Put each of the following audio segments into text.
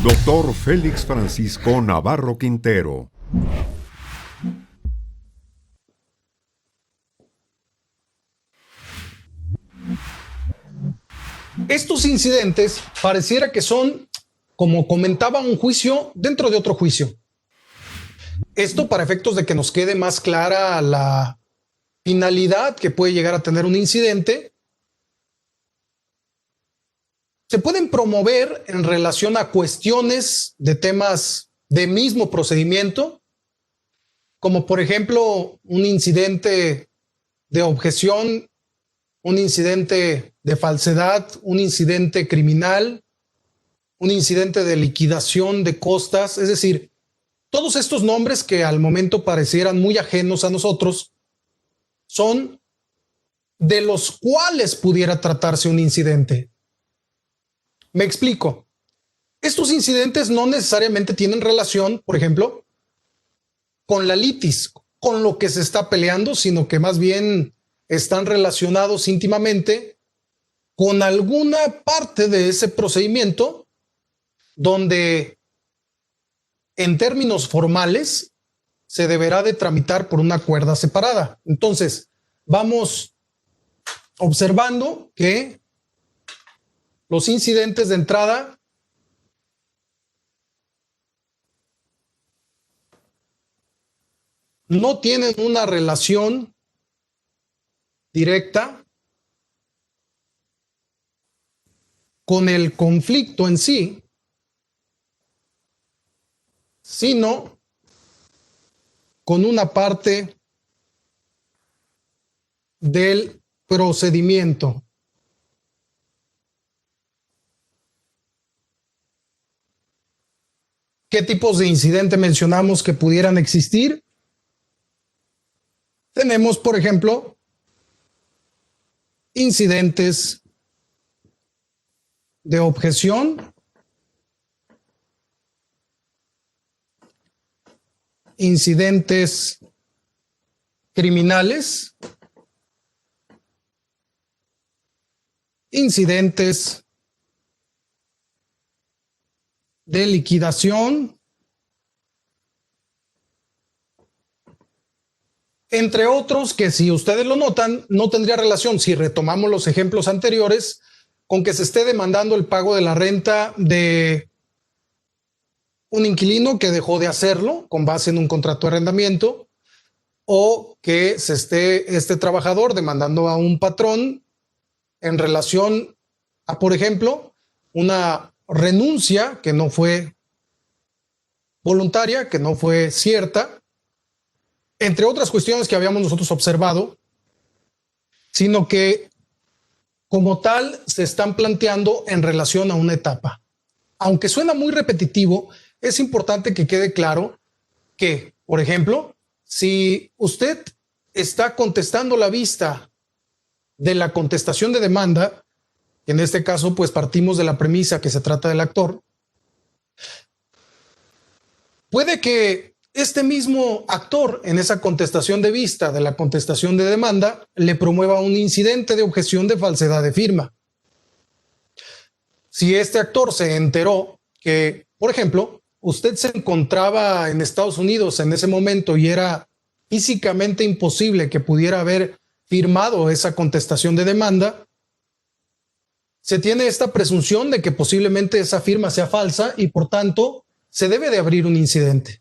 Dr. Félix Francisco Navarro Quintero. Estos incidentes pareciera que son, como comentaba, un juicio dentro de otro juicio. Esto para efectos de que nos quede más clara la finalidad que puede llegar a tener un incidente. Se pueden promover en relación a cuestiones de temas de mismo procedimiento, como por ejemplo un incidente de objeción, un incidente de falsedad, un incidente criminal, un incidente de liquidación de costas, es decir, todos estos nombres que al momento parecieran muy ajenos a nosotros son de los cuales pudiera tratarse un incidente. Me explico. Estos incidentes no necesariamente tienen relación, por ejemplo, con la litis, con lo que se está peleando, sino que más bien están relacionados íntimamente con alguna parte de ese procedimiento donde en términos formales se deberá de tramitar por una cuerda separada. Entonces, vamos observando que los incidentes de entrada no tienen una relación directa con el conflicto en sí, sino con una parte del procedimiento. ¿Qué tipos de incidente mencionamos que pudieran existir? Tenemos, por ejemplo, incidentes de objeción, incidentes criminales, incidentes de liquidación, entre otros que, si ustedes lo notan, no tendría relación, si retomamos los ejemplos anteriores, con que se esté demandando el pago de la renta de un inquilino que dejó de hacerlo con base en un contrato de arrendamiento, o que se esté este trabajador demandando a un patrón en relación a, por ejemplo, una renuncia que no fue voluntaria, que no fue cierta, entre otras cuestiones que habíamos nosotros observado, sino que como tal se están planteando en relación a una etapa. Aunque suena muy repetitivo, es importante que quede claro que, por ejemplo, si usted está contestando la vista de la contestación de demanda, en este caso pues partimos de la premisa que se trata del actor, puede que este mismo actor en esa contestación de vista de la contestación de demanda le promueva un incidente de objeción de falsedad de firma. Si este actor se enteró que, por ejemplo, usted se encontraba en Estados Unidos en ese momento y era físicamente imposible que pudiera haber firmado esa contestación de demanda, se tiene esta presunción de que posiblemente esa firma sea falsa y por tanto se debe de abrir un incidente.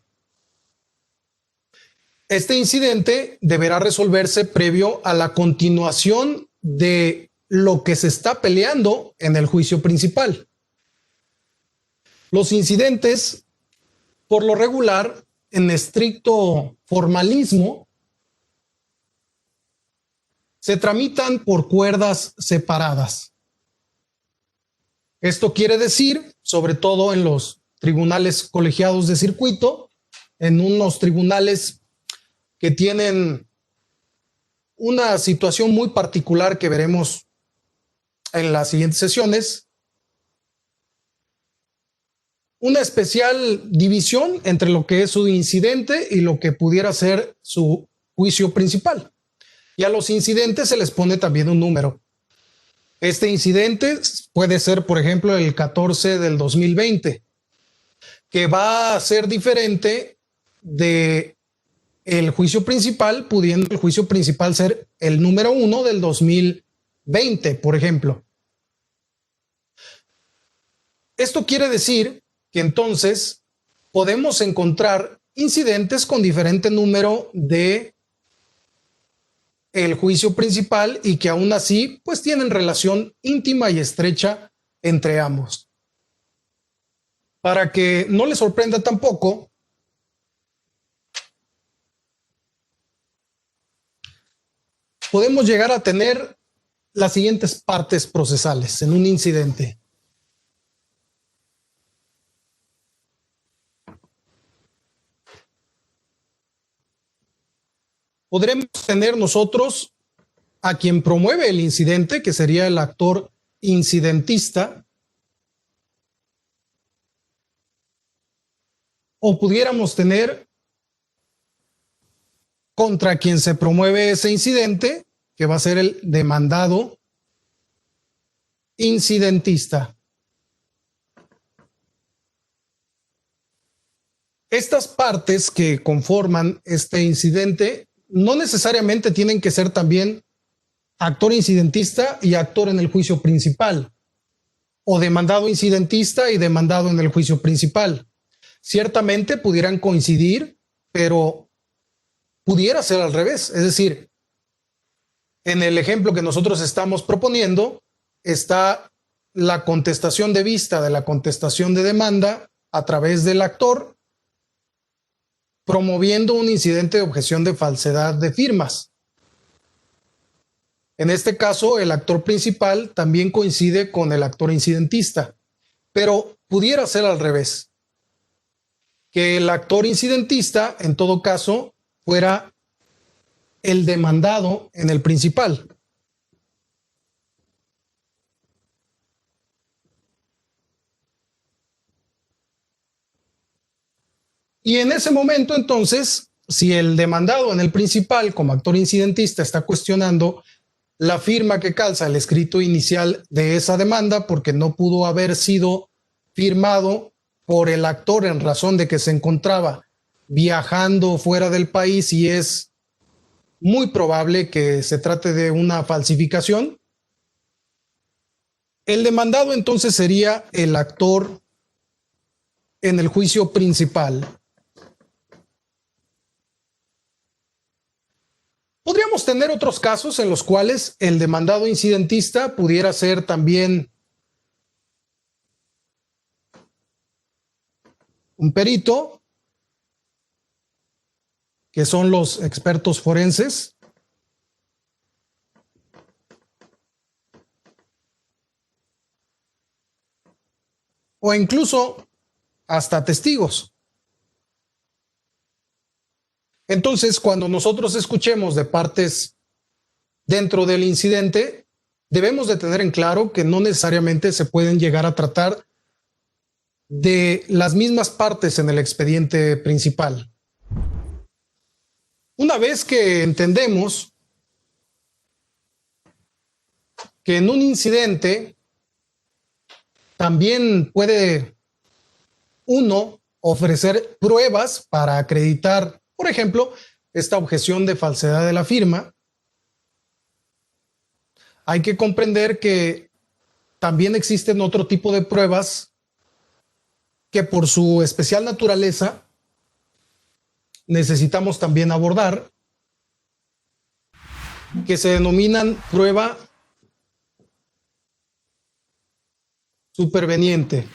Este incidente deberá resolverse previo a la continuación de lo que se está peleando en el juicio principal. Los incidentes, por lo regular, en estricto formalismo, se tramitan por cuerdas separadas. Esto quiere decir, sobre todo en los tribunales colegiados de circuito, en unos tribunales que tienen una situación muy particular que veremos en las siguientes sesiones, una especial división entre lo que es su incidente y lo que pudiera ser su juicio principal. Y a los incidentes se les pone también un número. Este incidente puede ser, por ejemplo, el 14 del 2020. que va a ser diferente de el juicio principal, pudiendo el juicio principal ser el número 1 del 2020, por ejemplo. Esto quiere decir que entonces podemos encontrar incidentes con diferente número de el juicio principal y que aún así pues tienen relación íntima y estrecha entre ambos. Para que no les sorprenda tampoco, podemos llegar a tener las siguientes partes procesales en un incidente. Podremos tener nosotros a quien promueve el incidente, que sería el actor incidentista, o pudiéramos tener contra quien se promueve ese incidente, que va a ser el demandado incidentista. Estas partes que conforman este incidente no necesariamente tienen que ser también actor incidentista y actor en el juicio principal, o demandado incidentista y demandado en el juicio principal. Ciertamente pudieran coincidir, pero pudiera ser al revés. Es decir, en el ejemplo que nosotros estamos proponiendo está la contestación de vista de la contestación de demanda a través del actor promoviendo un incidente de objeción de falsedad de firmas. En este caso, el actor principal también coincide con el actor incidentista, pero pudiera ser al revés, que el actor incidentista, en todo caso, fuera el demandado en el principal. Y en ese momento, entonces, si el demandado en el principal, como actor incidentista, está cuestionando la firma que calza el escrito inicial de esa demanda, porque no pudo haber sido firmado por el actor en razón de que se encontraba viajando fuera del país y es muy probable que se trate de una falsificación, el demandado entonces sería el actor en el juicio principal. Podríamos tener otros casos en los cuales el demandado incidentista pudiera ser también un perito, que son los expertos forenses, o incluso hasta testigos. Entonces, cuando nosotros escuchemos de partes dentro del incidente, debemos de tener en claro que no necesariamente se pueden llegar a tratar de las mismas partes en el expediente principal. Una vez que entendemos que en un incidente también puede uno ofrecer pruebas para acreditar, por ejemplo, esta objeción de falsedad de la firma, hay que comprender que también existen otro tipo de pruebas que por su especial naturaleza necesitamos también abordar, que se denominan prueba superveniente.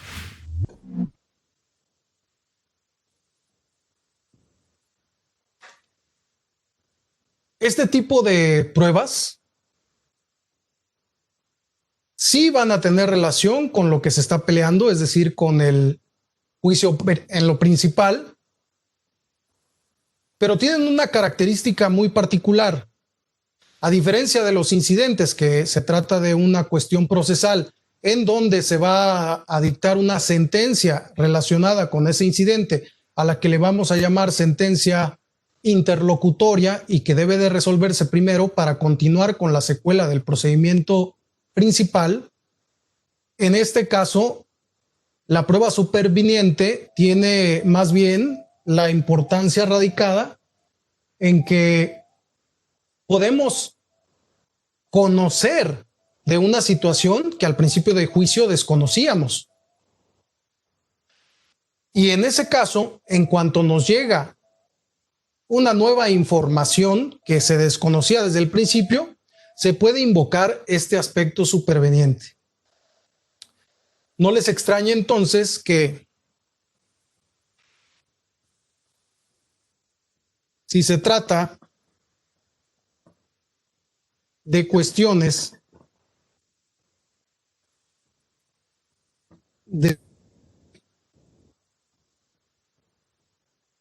Este tipo de pruebas sí van a tener relación con lo que se está peleando, es decir, con el juicio en lo principal, pero tienen una característica muy particular. A diferencia de los incidentes, que se trata de una cuestión procesal en donde se va a dictar una sentencia relacionada con ese incidente, a la que le vamos a llamar sentencia interlocutoria y que debe de resolverse primero para continuar con la secuela del procedimiento principal. En este caso, La prueba superviniente tiene más bien la importancia radicada en que podemos conocer de una situación que al principio del juicio desconocíamos. Y en ese caso, en cuanto nos llega una nueva información que se desconocía desde el principio, se puede invocar este aspecto superveniente. No les extrañe entonces que si se trata de cuestiones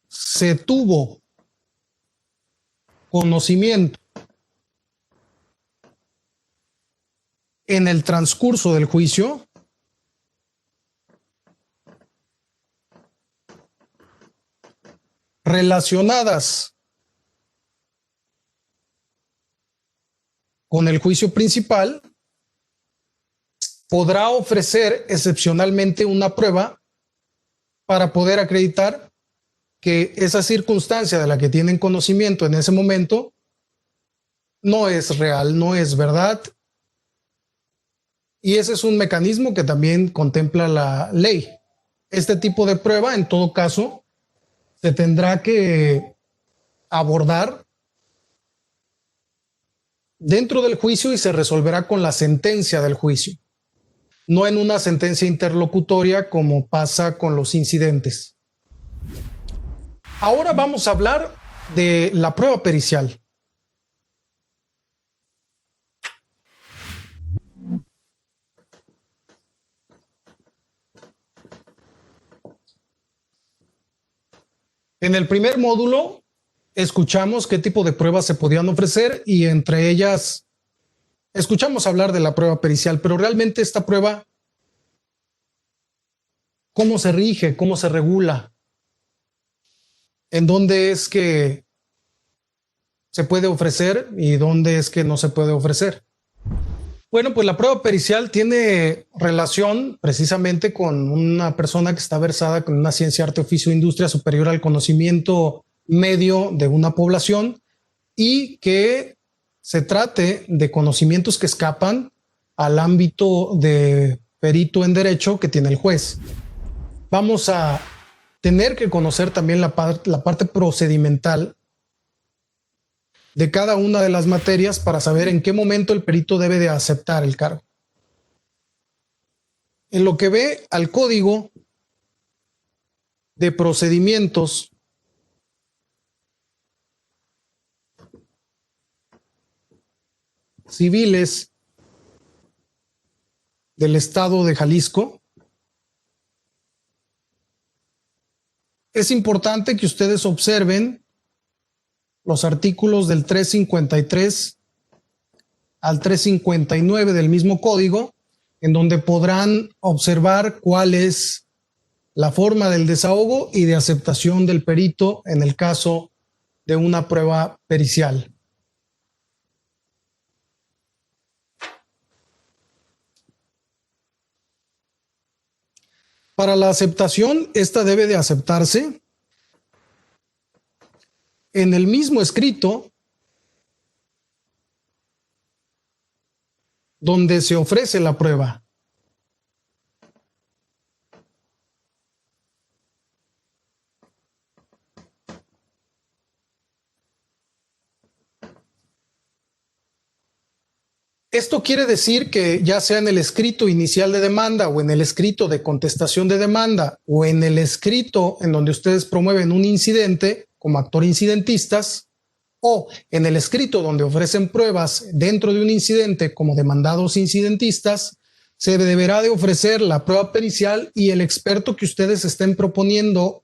se tuvo conocimiento en el transcurso del juicio, relacionadas con el juicio principal, podrá ofrecer excepcionalmente una prueba para poder acreditar que esa circunstancia de la que tienen conocimiento en ese momento no es real, no es verdad. Y ese es un mecanismo que también contempla la ley. Este tipo de prueba, en todo caso, se tendrá que abordar dentro del juicio y se resolverá con la sentencia del juicio, no en una sentencia interlocutoria como pasa con los incidentes. Ahora vamos a hablar de la prueba pericial. En el primer módulo escuchamos qué tipo de pruebas se podían ofrecer y entre ellas escuchamos hablar de la prueba pericial, pero realmente esta prueba, ¿cómo se rige? ¿Cómo se regula? ¿En dónde es que se puede ofrecer y dónde es que no se puede ofrecer? Bueno, pues la prueba pericial tiene relación precisamente con una persona que está versada con una ciencia, arte, oficio, industria superior al conocimiento medio de una población y que se trate de conocimientos que escapan al ámbito de perito en derecho que tiene el juez. Vamos a tener que conocer también la parte procedimental de cada una de las materias para saber en qué momento el perito debe de aceptar el cargo. En lo que ve al Código de Procedimientos Civiles del Estado de Jalisco, es importante que ustedes observen los artículos del 353 al 359 del mismo código, en donde podrán observar cuál es la forma del desahogo y de aceptación del perito en el caso de una prueba pericial. Para la aceptación, esta debe de aceptarse en el mismo escrito donde se ofrece la prueba. Esto quiere decir que ya sea en el escrito inicial de demanda o en el escrito de contestación de demanda o en el escrito en donde ustedes promueven un incidente como actor incidentistas o en el escrito donde ofrecen pruebas dentro de un incidente como demandados incidentistas, se deberá de ofrecer la prueba pericial y el experto que ustedes estén proponiendo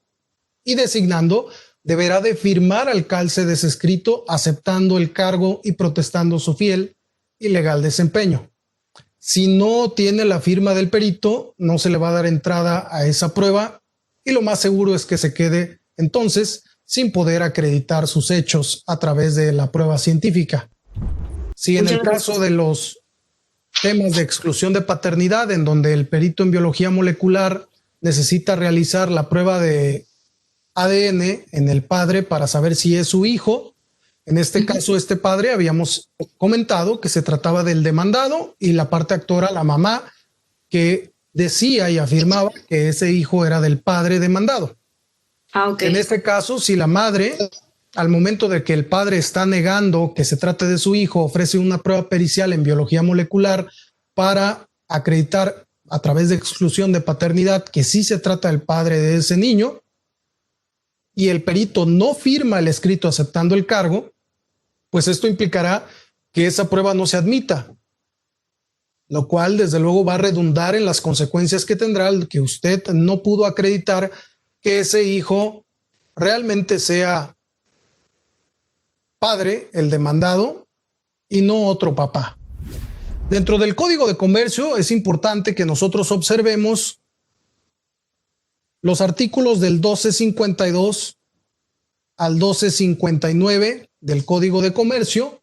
y designando deberá de firmar al calce de ese escrito aceptando el cargo y protestando su fiel y legal desempeño. Si no tiene la firma del perito, no se le va a dar entrada a esa prueba y lo más seguro es que se quede entonces sin poder acreditar sus hechos a través de la prueba científica. Si en el caso de los temas de exclusión de paternidad, en donde el perito en biología molecular necesita realizar la prueba de ADN en el padre para saber si es su hijo. En este caso, este padre habíamos comentado que se trataba del demandado y la parte actora, la mamá, que decía y afirmaba que ese hijo era del padre demandado. En este caso, si la madre, al momento de que el padre está negando que se trate de su hijo, ofrece una prueba pericial en biología molecular para acreditar a través de exclusión de paternidad que sí se trata del padre de ese niño, y el perito no firma el escrito aceptando el cargo, pues esto implicará que esa prueba no se admita, lo cual desde luego va a redundar en las consecuencias que tendrá el que usted no pudo acreditar que ese hijo realmente sea padre, el demandado, y no otro papá. Dentro del Código de Comercio es importante que nosotros observemos los artículos del 1252 al 1259 del Código de Comercio,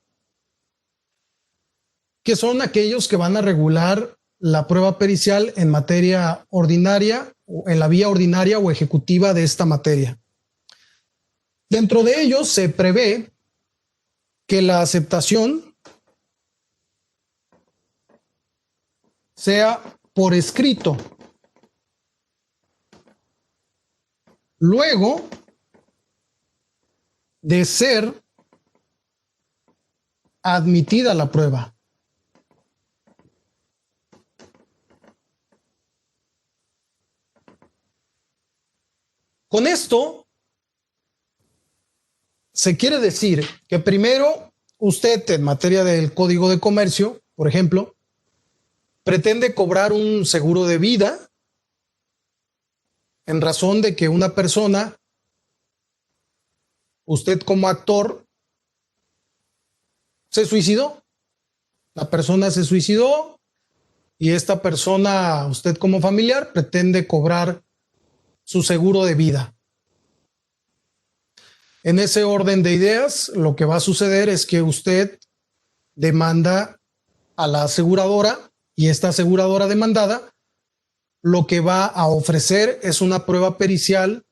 que son aquellos que van a regular la prueba pericial en materia ordinaria, en la vía ordinaria o ejecutiva de esta materia. Dentro de ellos se prevé que la aceptación sea por escrito. Luego de ser admitida la prueba. Con esto se quiere decir que primero usted, en materia del Código de Comercio, por ejemplo, pretende cobrar un seguro de vida en razón de que una persona, usted como actor, se suicidó. La persona se suicidó y esta persona, usted como familiar, pretende cobrar su seguro de vida. En ese orden de ideas, lo que va a suceder es que usted demanda a la aseguradora y esta aseguradora demandada lo que va a ofrecer es una prueba pericial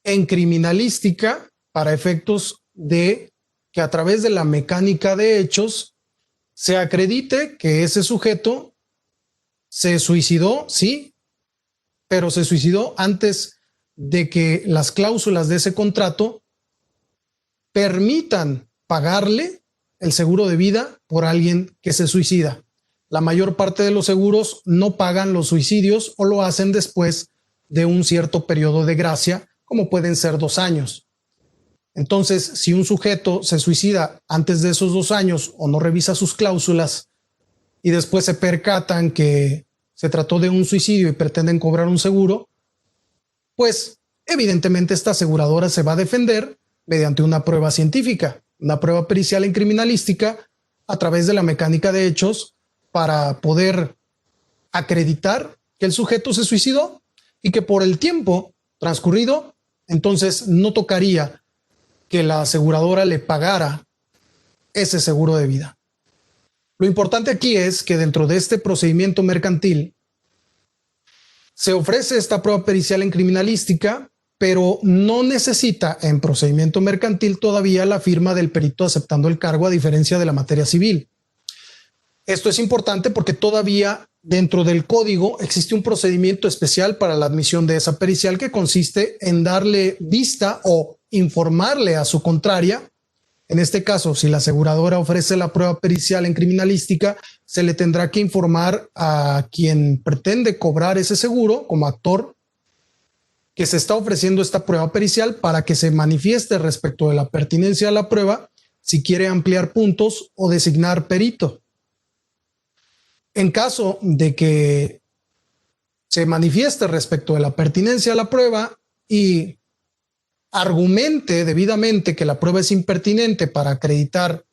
en criminalística para efectos de que a través de la mecánica de hechos se acredite que ese sujeto se suicidó, sí, pero se suicidó antes de que las cláusulas de ese contrato permitan pagarle el seguro de vida por alguien que se suicida. La mayor parte de los seguros no pagan los suicidios o lo hacen después de un cierto periodo de gracia, como pueden ser 2 años. Entonces, si un sujeto se suicida antes de esos 2 años o no revisa sus cláusulas y después se percatan que se trató de un suicidio y pretenden cobrar un seguro, pues evidentemente esta aseguradora se va a defender mediante una prueba científica, una prueba pericial en criminalística a través de la mecánica de hechos para poder acreditar que el sujeto se suicidó y que por el tiempo transcurrido, entonces no tocaría que la aseguradora le pagara ese seguro de vida. Lo importante aquí es que dentro de este procedimiento mercantil se ofrece esta prueba pericial en criminalística, pero no necesita en procedimiento mercantil todavía la firma del perito aceptando el cargo, a diferencia de la materia civil. Esto es importante porque todavía dentro del código existe un procedimiento especial para la admisión de esa pericial que consiste en darle vista o informarle a su contraria. En este caso, si la aseguradora ofrece la prueba pericial en criminalística, se le tendrá que informar a quien pretende cobrar ese seguro como actor que se está ofreciendo esta prueba pericial para que se manifieste respecto de la pertinencia a la prueba, si quiere ampliar puntos o designar perito. En caso de que se manifieste respecto de la pertinencia a la prueba y argumente debidamente que la prueba es impertinente para acreditar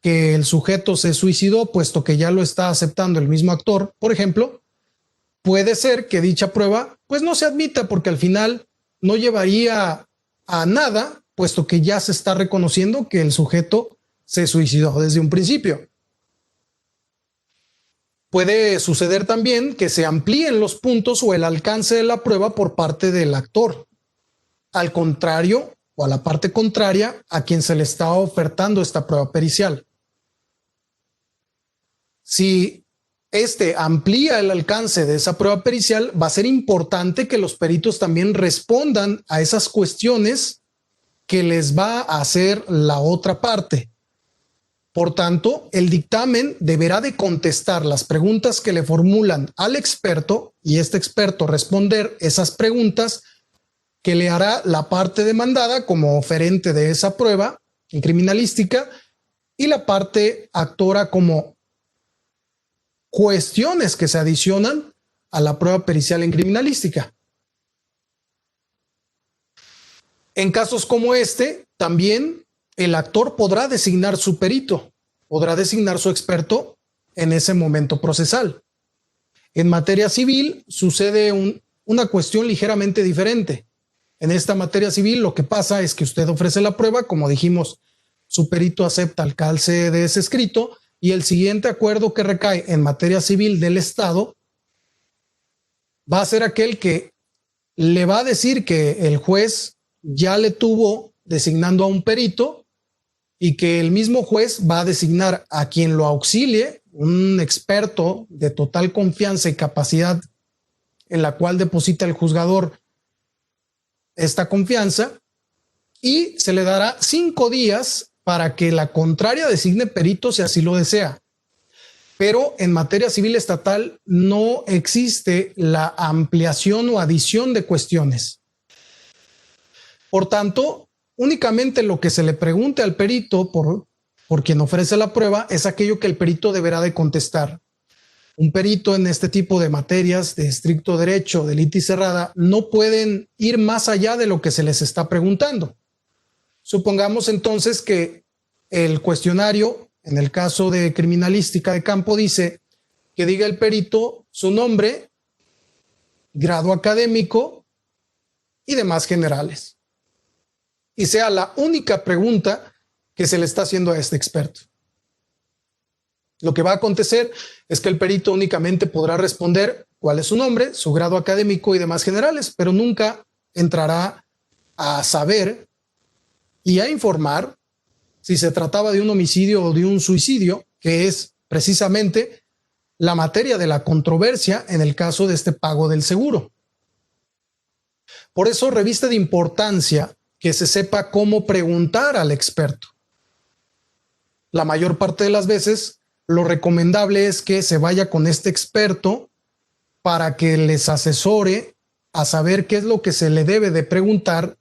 que el sujeto se suicidó, puesto que ya lo está aceptando el mismo actor, por ejemplo, puede ser que dicha prueba pues no se admita porque al final no llevaría a nada, puesto que ya se está reconociendo que el sujeto se suicidó desde un principio. Puede suceder también que se amplíen los puntos o el alcance de la prueba por parte del actor, al contrario o a la parte contraria a quien se le está ofertando esta prueba pericial. Si este amplía el alcance de esa prueba pericial, va a ser importante que los peritos también respondan a esas cuestiones que les va a hacer la otra parte. Por tanto, el dictamen deberá de contestar las preguntas que le formulan al experto y este experto responder esas preguntas que le hará la parte demandada como oferente de esa prueba en criminalística y la parte actora como cuestiones que se adicionan a la prueba pericial en criminalística. En casos como este, también el actor podrá designar su perito, podrá designar su experto en ese momento procesal. En materia civil sucede una cuestión ligeramente diferente. En esta materia civil lo que pasa es que usted ofrece la prueba, como dijimos, su perito acepta el calce de ese escrito y el siguiente acuerdo que recae en materia civil del Estado va a ser aquel que le va a decir que el juez ya le tuvo designando a un perito y que el mismo juez va a designar a quien lo auxilie, un experto de total confianza y capacidad en la cual deposita el juzgador esta confianza, y se le dará 5 días para que la contraria designe perito si así lo desea. Pero en materia civil estatal no existe la ampliación o adición de cuestiones. Por tanto, únicamente lo que se le pregunte al perito por quien ofrece la prueba es aquello que el perito deberá de contestar. Un perito en este tipo de materias de estricto derecho, de litis cerrada, no pueden ir más allá de lo que se les está preguntando. Supongamos entonces que el cuestionario, en el caso de criminalística de campo, dice que diga el perito su nombre, grado académico y demás generales. Y sea la única pregunta que se le está haciendo a este experto. Lo que va a acontecer es que el perito únicamente podrá responder cuál es su nombre, su grado académico y demás generales, pero nunca entrará a saber y a informar si se trataba de un homicidio o de un suicidio, que es precisamente la materia de la controversia en el caso de este pago del seguro. Por eso reviste de importancia que se sepa cómo preguntar al experto. La mayor parte de las veces, lo recomendable es que se vaya con este experto para que les asesore a saber qué es lo que se le debe de preguntar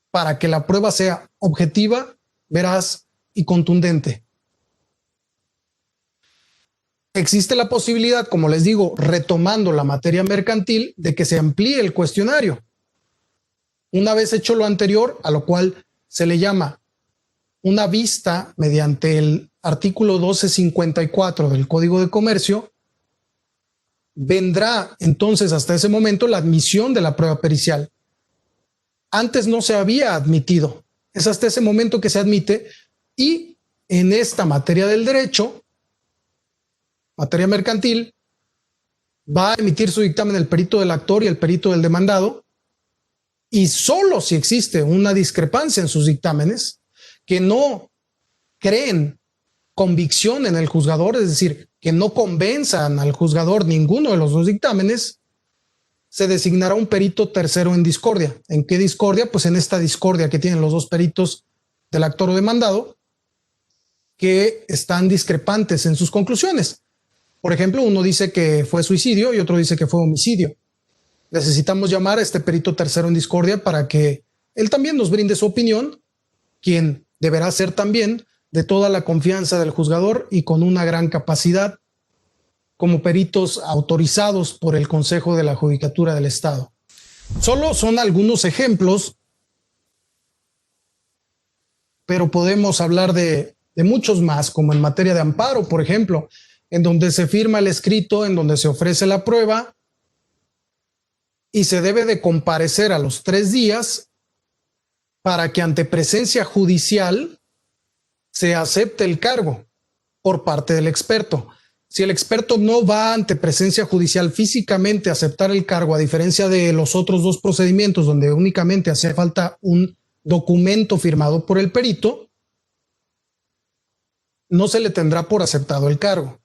para que la prueba sea objetiva, veraz y contundente. Existe la posibilidad, como les digo, retomando la materia mercantil, de que se amplíe el cuestionario. Una vez hecho lo anterior, a lo cual se le llama una vista mediante el artículo 1254 del Código de Comercio, vendrá entonces hasta ese momento la admisión de la prueba pericial. Antes no se había admitido, es hasta ese momento que se admite, y en esta materia del derecho, materia mercantil, va a emitir su dictamen el perito del actor y el perito del demandado, y solo si existe una discrepancia en sus dictámenes, que no creen convicción en el juzgador, es decir, que no convenzan al juzgador ninguno de los dos dictámenes, se designará un perito tercero en discordia. ¿En qué discordia? Pues en esta discordia que tienen los dos peritos del actor o demandado, que están discrepantes en sus conclusiones. Por ejemplo, uno dice que fue suicidio y otro dice que fue homicidio. Necesitamos llamar a este perito tercero en discordia para que él también nos brinde su opinión, quien deberá ser también de toda la confianza del juzgador y con una gran capacidad como peritos autorizados por el Consejo de la Judicatura del Estado. Solo son algunos ejemplos, pero podemos hablar de muchos más, como en materia de amparo, por ejemplo, en donde se firma el escrito, en donde se ofrece la prueba y se debe de comparecer a los 3 días para que ante presencia judicial se acepte el cargo por parte del experto. Si el experto no va ante presencia judicial físicamente a aceptar el cargo, a diferencia de los otros dos procedimientos donde únicamente hace falta un documento firmado por el perito, no se le tendrá por aceptado el cargo.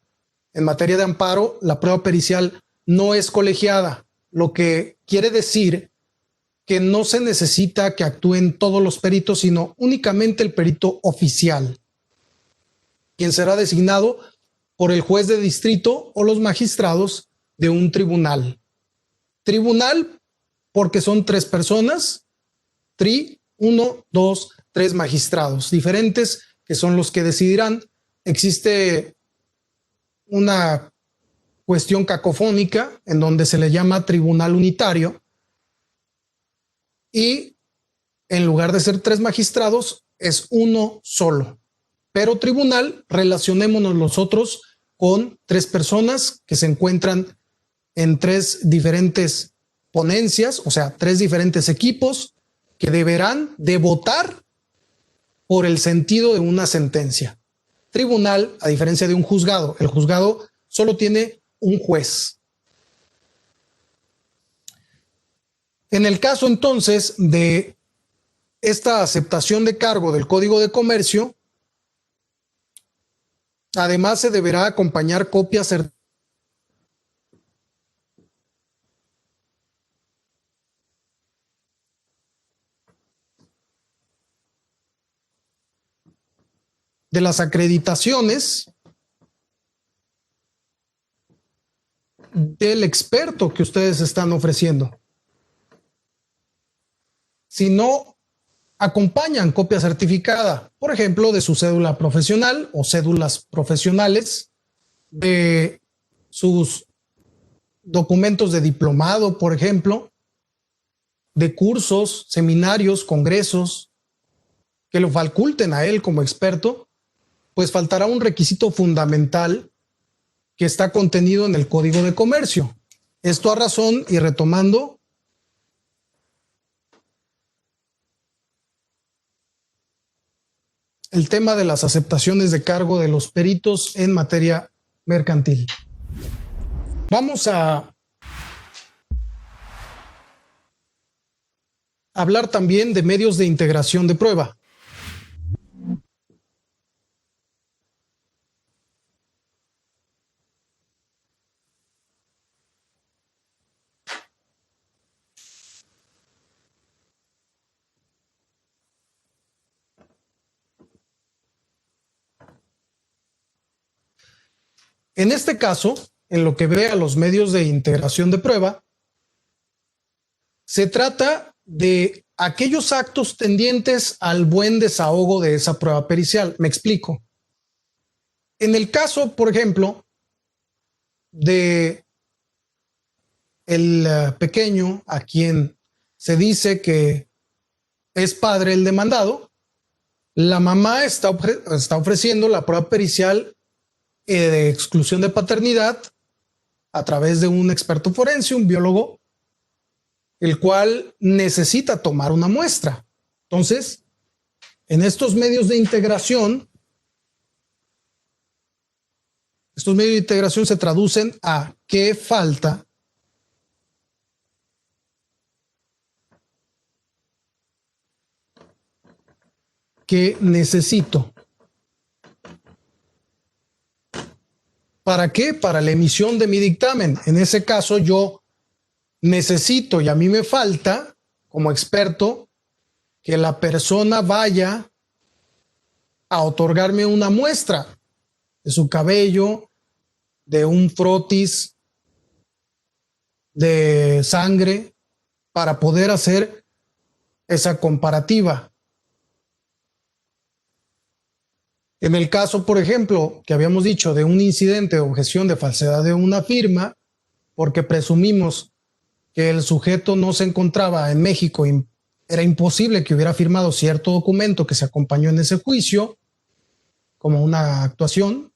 En materia de amparo, la prueba pericial no es colegiada, lo que quiere decir que no se necesita que actúen todos los peritos, sino únicamente el perito oficial, quien será designado por el juez de distrito o los magistrados de un tribunal. Tribunal porque son 3 personas, 1, 2, 3 magistrados diferentes que son los que decidirán. Existe una cuestión cacofónica en donde se le llama tribunal unitario y en lugar de ser 3 magistrados es uno solo. Pero tribunal, relacionémonos nosotros con 3 personas que se encuentran en 3 diferentes ponencias, o sea, 3 diferentes equipos que deberán de votar por el sentido de una sentencia. Tribunal, a diferencia de un juzgado, el juzgado solo tiene un juez. En el caso entonces de esta aceptación de cargo del Código de Comercio, además se deberá acompañar copia de las acreditaciones del experto que ustedes están ofreciendo. Si no acompañan copia certificada, por ejemplo, de su cédula profesional o cédulas profesionales, de sus documentos de diplomado, por ejemplo, de cursos, seminarios, congresos, que lo faculten a él como experto, pues faltará un requisito fundamental que está contenido en el Código de Comercio. Esto a razón y retomando el tema de las aceptaciones de cargo de los peritos en materia mercantil. Vamos a hablar también de medios de integración de prueba. En este caso, en lo que ve a los medios de integración de prueba, se trata de aquellos actos tendientes al buen desahogo de esa prueba pericial. Me explico. En el caso, por ejemplo, de el pequeño a quien se dice que es padre el demandado, la mamá está ofreciendo la prueba pericial de exclusión de paternidad a través de un experto forense, un biólogo, el cual necesita tomar una muestra. Entonces, en estos medios de integración se traducen a qué falta que necesito. ¿Para qué? Para la emisión de mi dictamen. En ese caso yo necesito y a mí me falta, como experto, que la persona vaya a otorgarme una muestra de su cabello, de un frotis, de sangre, para poder hacer esa comparativa. En el caso, por ejemplo, que habíamos dicho de un incidente de objeción de falsedad de una firma, porque presumimos que el sujeto no se encontraba en México y era imposible que hubiera firmado cierto documento que se acompañó en ese juicio como una actuación,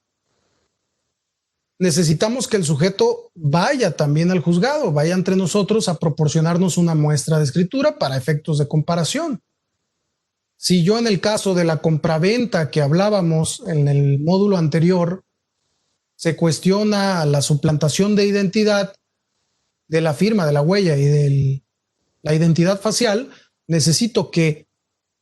necesitamos que el sujeto vaya también al juzgado, vaya entre nosotros a proporcionarnos una muestra de escritura para efectos de comparación. Si yo en el caso de la compraventa que hablábamos en el módulo anterior, se cuestiona la suplantación de identidad de la firma, de la huella y de la identidad facial, necesito que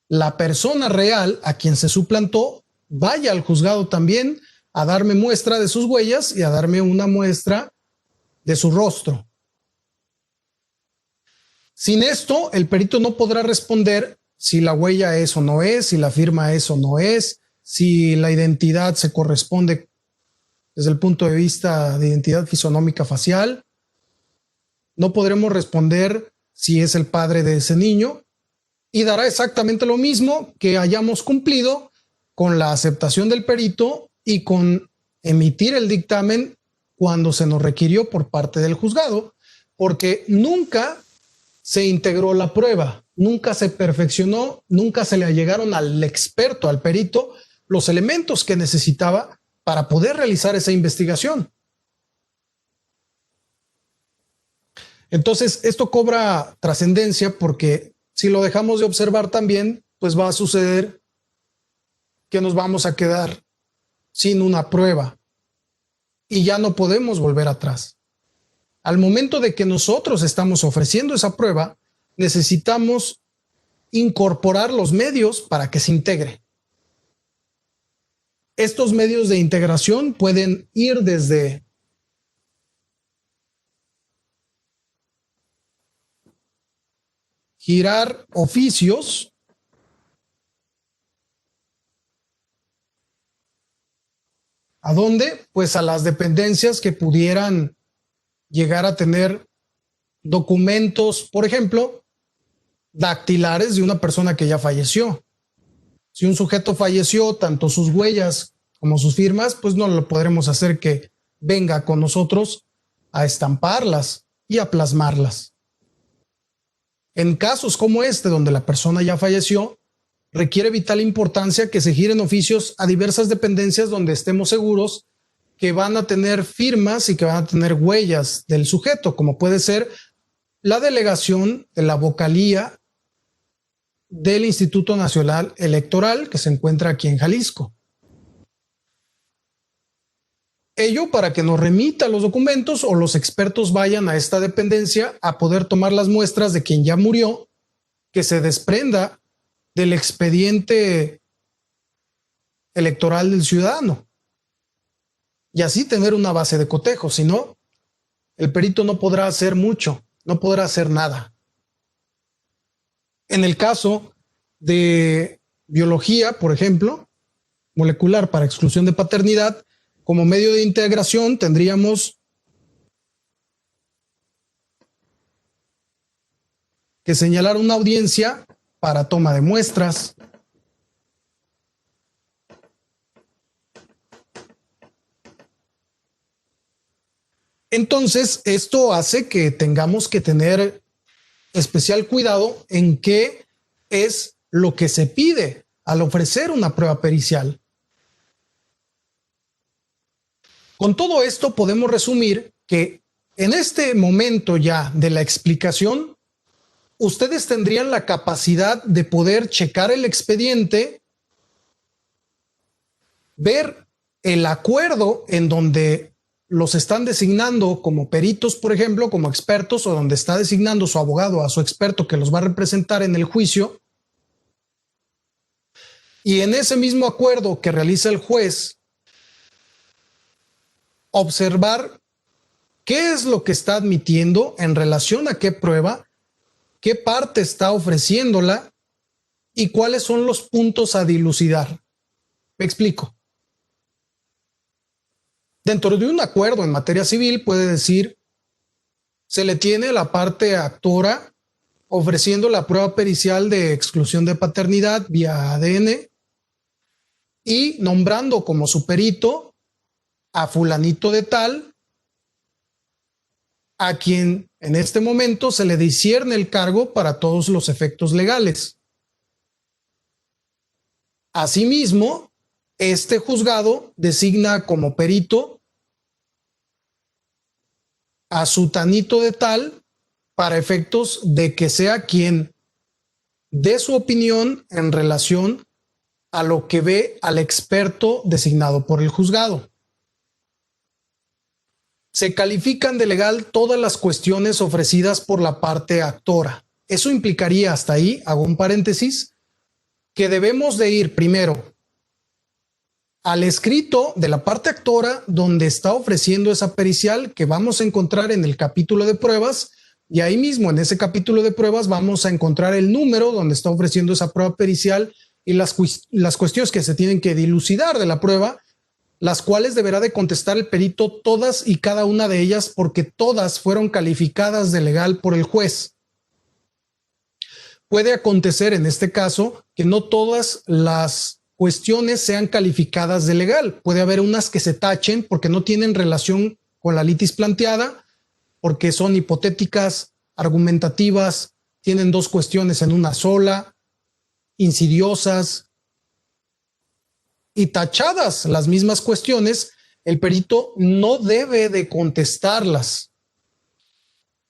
la persona real a quien se suplantó vaya al juzgado también a darme muestra de sus huellas y a darme una muestra de su rostro. Sin esto, el perito no podrá responder si la huella es o no es, si la firma es o no es, si la identidad se corresponde desde el punto de vista de identidad fisonómica facial. No podremos responder si es el padre de ese niño y dará exactamente lo mismo que hayamos cumplido con la aceptación del perito y con emitir el dictamen cuando se nos requirió por parte del juzgado, porque nunca se integró la prueba, nunca se perfeccionó, nunca se le allegaron al experto, al perito, los elementos que necesitaba para poder realizar esa investigación. Entonces, esto cobra trascendencia porque si lo dejamos de observar también, pues va a suceder que nos vamos a quedar sin una prueba y ya no podemos volver atrás. Al momento de que nosotros estamos ofreciendo esa prueba, necesitamos incorporar los medios para que se integre. Estos medios de integración pueden ir desde girar oficios, ¿a dónde? Pues a las dependencias que pudieran llegar a tener documentos, por ejemplo, dactilares de una persona que ya falleció. Si un sujeto falleció, tanto sus huellas como sus firmas, pues no lo podremos hacer que venga con nosotros a estamparlas y a plasmarlas. En casos como este, donde la persona ya falleció, requiere vital importancia que se giren oficios a diversas dependencias donde estemos seguros que van a tener firmas y que van a tener huellas del sujeto, como puede ser la delegación de la vocalía del Instituto Nacional Electoral que se encuentra aquí en Jalisco. Ello para que nos remita los documentos o los expertos vayan a esta dependencia a poder tomar las muestras de quien ya murió, que se desprenda del expediente electoral del ciudadano y así tener una base de cotejo. Si no, el perito no podrá hacer mucho, no podrá hacer nada. En el caso de biología, por ejemplo, molecular para exclusión de paternidad, como medio de integración tendríamos que señalar una audiencia para toma de muestras. Entonces, esto hace que tengamos que tener especial cuidado en qué es lo que se pide al ofrecer una prueba pericial. Con todo esto podemos resumir que en este momento ya de la explicación, ustedes tendrían la capacidad de poder checar el expediente, ver el acuerdo en donde los están designando como peritos, por ejemplo, como expertos, o donde está designando su abogado a su experto que los va a representar en el juicio. Y en ese mismo acuerdo que realiza el juez, observar qué es lo que está admitiendo en relación a qué prueba, qué parte está ofreciéndola y cuáles son los puntos a dilucidar. Me explico. Dentro de un acuerdo en materia civil puede decir, se le tiene a la parte actora ofreciendo la prueba pericial de exclusión de paternidad vía ADN y nombrando como su perito a fulanito de tal, a quien en este momento se le discierne el cargo para todos los efectos legales. Asimismo, este juzgado designa como perito a sutanito de tal para efectos de que sea quien dé su opinión en relación a lo que ve al experto designado por el juzgado. Se califican de legal todas las cuestiones ofrecidas por la parte actora. Eso implicaría, hasta ahí, hago un paréntesis, que debemos de ir primero al escrito de la parte actora donde está ofreciendo esa pericial, que vamos a encontrar en el capítulo de pruebas, y ahí mismo en ese capítulo de pruebas vamos a encontrar el número donde está ofreciendo esa prueba pericial y las cuestiones que se tienen que dilucidar de la prueba, las cuales deberá de contestar el perito todas y cada una de ellas, porque todas fueron calificadas de legal por el juez. Puede acontecer en este caso que no todas las cuestiones sean calificadas de legal. Puede haber unas que se tachen porque no tienen relación con la litis planteada, porque son hipotéticas, argumentativas, tienen dos cuestiones en una sola, insidiosas, y tachadas las mismas cuestiones, el perito no debe de contestarlas.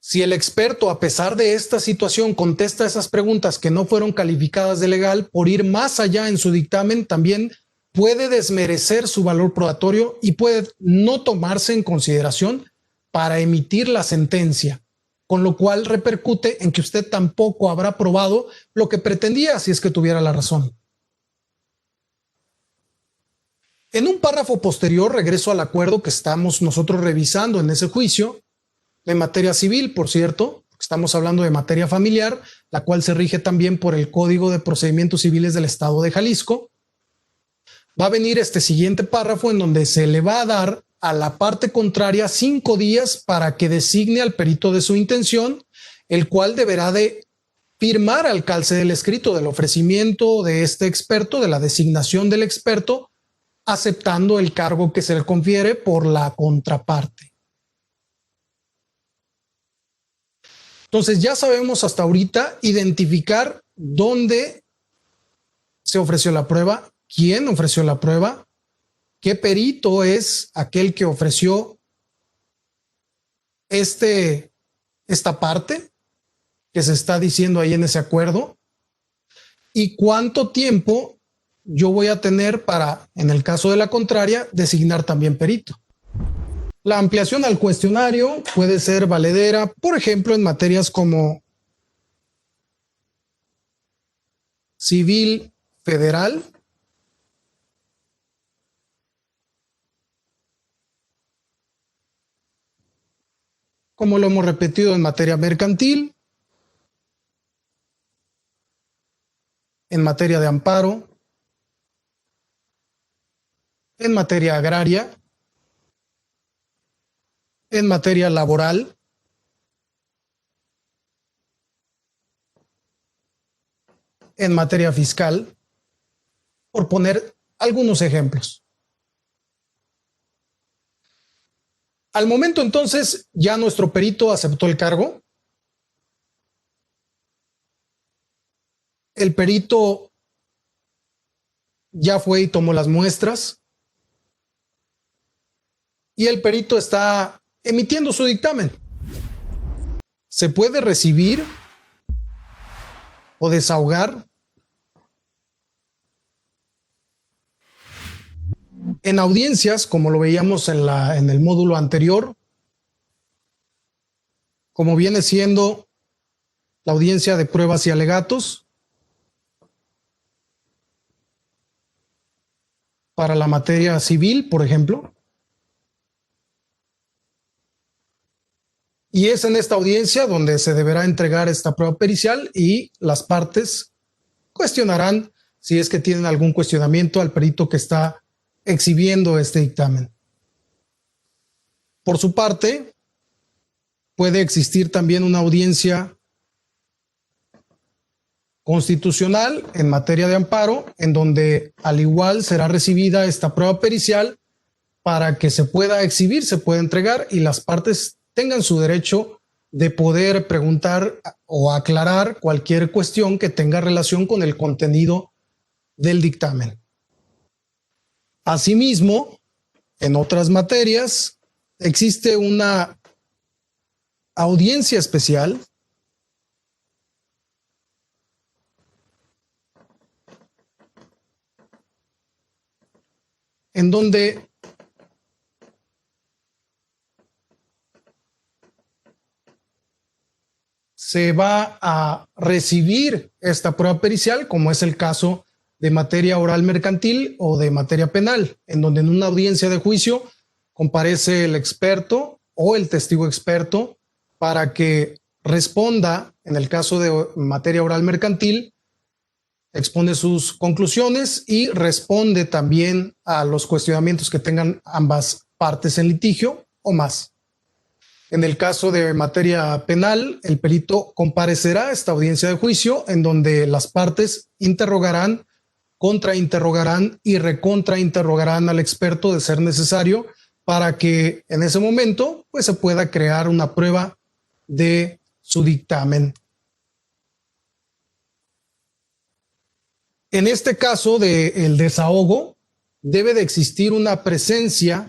Si el experto, a pesar de esta situación, contesta esas preguntas que no fueron calificadas de legal, por ir más allá en su dictamen, también puede desmerecer su valor probatorio y puede no tomarse en consideración para emitir la sentencia, con lo cual repercute en que usted tampoco habrá probado lo que pretendía si es que tuviera la razón. En un párrafo posterior regreso al acuerdo que estamos nosotros revisando en ese juicio, de materia civil, por cierto, estamos hablando de materia familiar, la cual se rige también por el Código de Procedimientos Civiles del Estado de Jalisco. Va a venir este siguiente párrafo en donde se le va a dar a la parte contraria 5 días para que designe al perito de su intención, el cual deberá de firmar al calce del escrito del ofrecimiento de este experto, de la designación del experto, aceptando el cargo que se le confiere por la contraparte. Entonces ya sabemos hasta ahorita identificar dónde se ofreció la prueba, quién ofreció la prueba, qué perito es aquel que ofreció esta parte que se está diciendo ahí en ese acuerdo, y cuánto tiempo yo voy a tener para, en el caso de la contraria, designar también perito. La ampliación al cuestionario puede ser valedera, por ejemplo, en materias como civil federal, como lo hemos repetido en materia mercantil, en materia de amparo, en materia agraria, en materia laboral, en materia fiscal, por poner algunos ejemplos. Al momento entonces ya nuestro perito aceptó el cargo. El perito ya fue y tomó las muestras. Y el perito está emitiendo su dictamen. Se puede recibir o desahogar en audiencias, como lo veíamos en el módulo anterior, como viene siendo la audiencia de pruebas y alegatos, para la materia civil, por ejemplo. Y es en esta audiencia donde se deberá entregar esta prueba pericial y las partes cuestionarán si es que tienen algún cuestionamiento al perito que está exhibiendo este dictamen. Por su parte, puede existir también una audiencia constitucional en materia de amparo, en donde al igual será recibida esta prueba pericial para que se pueda exhibir, se pueda entregar y las partes tengan su derecho de poder preguntar o aclarar cualquier cuestión que tenga relación con el contenido del dictamen. Asimismo, en otras materias, existe una audiencia especial en donde se va a recibir esta prueba pericial, como es el caso de materia oral mercantil o de materia penal, en donde en una audiencia de juicio comparece el experto o el testigo experto para que responda, en el caso de materia oral mercantil, expone sus conclusiones y responde también a los cuestionamientos que tengan ambas partes en litigio o más. En el caso de materia penal, el perito comparecerá a esta audiencia de juicio en donde las partes interrogarán, contrainterrogarán y recontrainterrogarán al experto de ser necesario para que en ese momento pues, se pueda crear una prueba de su dictamen. En este caso del desahogo, debe de existir una presencia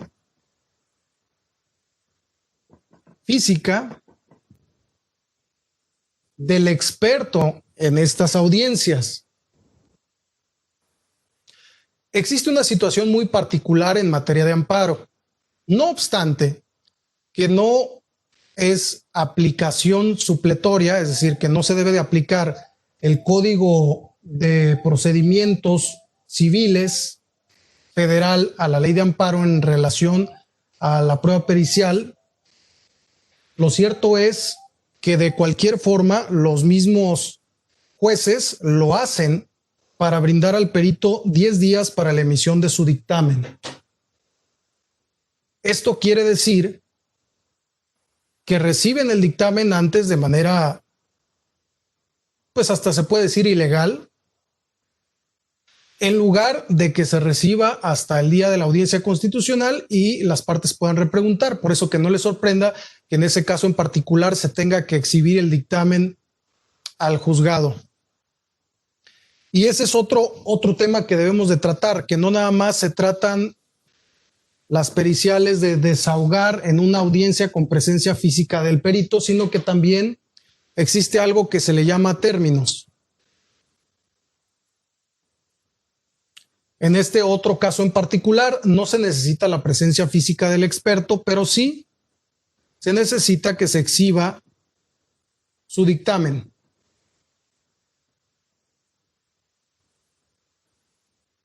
física del experto en estas audiencias. Existe una situación muy particular en materia de amparo. No obstante, que no es aplicación supletoria, es decir, que no se debe de aplicar el Código de Procedimientos Civiles federal a la ley de amparo en relación a la prueba pericial. Lo cierto es que de cualquier forma los mismos jueces lo hacen para brindar al perito 10 días para la emisión de su dictamen. Esto quiere decir que reciben el dictamen antes de manera, pues hasta se puede decir ilegal, en lugar de que se reciba hasta el día de la audiencia constitucional y las partes puedan repreguntar. Por eso que no les sorprenda que en ese caso en particular se tenga que exhibir el dictamen al juzgado. Y ese es otro tema que debemos de tratar, que no nada más se tratan las periciales de desahogar en una audiencia con presencia física del perito, sino que también existe algo que se le llama términos. En este otro caso en particular, no se necesita la presencia física del experto, pero sí se necesita que se exhiba su dictamen.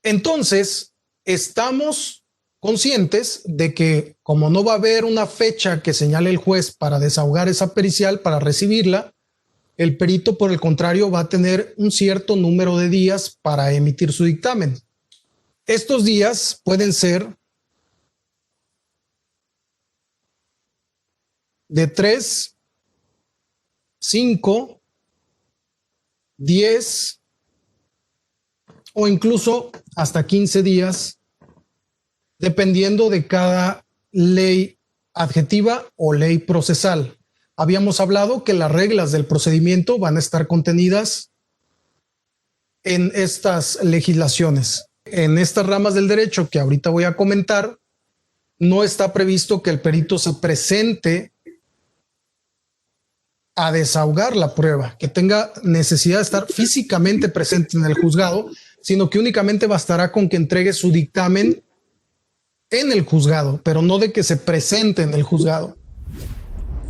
Entonces, estamos conscientes de que como no va a haber una fecha que señale el juez para desahogar esa pericial, para recibirla, el perito, por el contrario, va a tener un cierto número de días para emitir su dictamen. Estos días pueden ser de 3, 5, 10 o incluso hasta 15 días, dependiendo de cada ley adjetiva o ley procesal. Habíamos hablado que las reglas del procedimiento van a estar contenidas en estas legislaciones. En estas ramas del derecho que ahorita voy a comentar, no está previsto que el perito se presente a desahogar la prueba, que tenga necesidad de estar físicamente presente en el juzgado, sino que únicamente bastará con que entregue su dictamen en el juzgado, pero no de que se presente en el juzgado.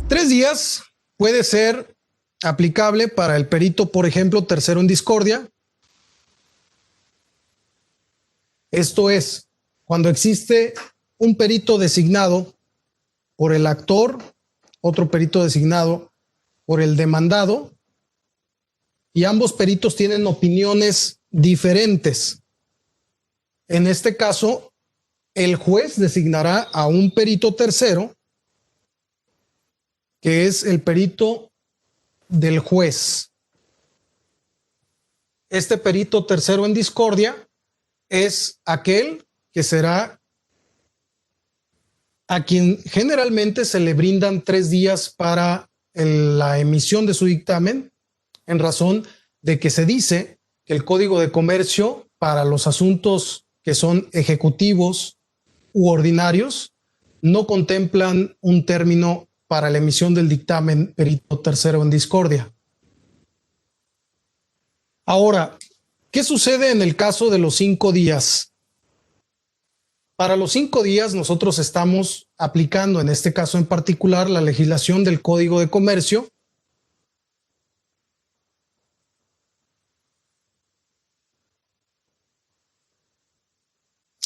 3 días puede ser aplicable para el perito, por ejemplo, tercero en discordia. Esto es, cuando existe un perito designado por el actor, otro perito designado por el demandado, y ambos peritos tienen opiniones diferentes. En este caso, el juez designará a un perito tercero, que es el perito del juez. Este perito tercero en discordia es aquel que será a quien generalmente se le brindan 3 días para la emisión de su dictamen, en razón de que se dice que el Código de Comercio para los asuntos que son ejecutivos u ordinarios no contemplan un término para la emisión del dictamen perito tercero en discordia. Ahora, ¿qué sucede en el caso de los 5 días? Para los 5 días nosotros estamos aplicando, en este caso en particular, la legislación del Código de Comercio,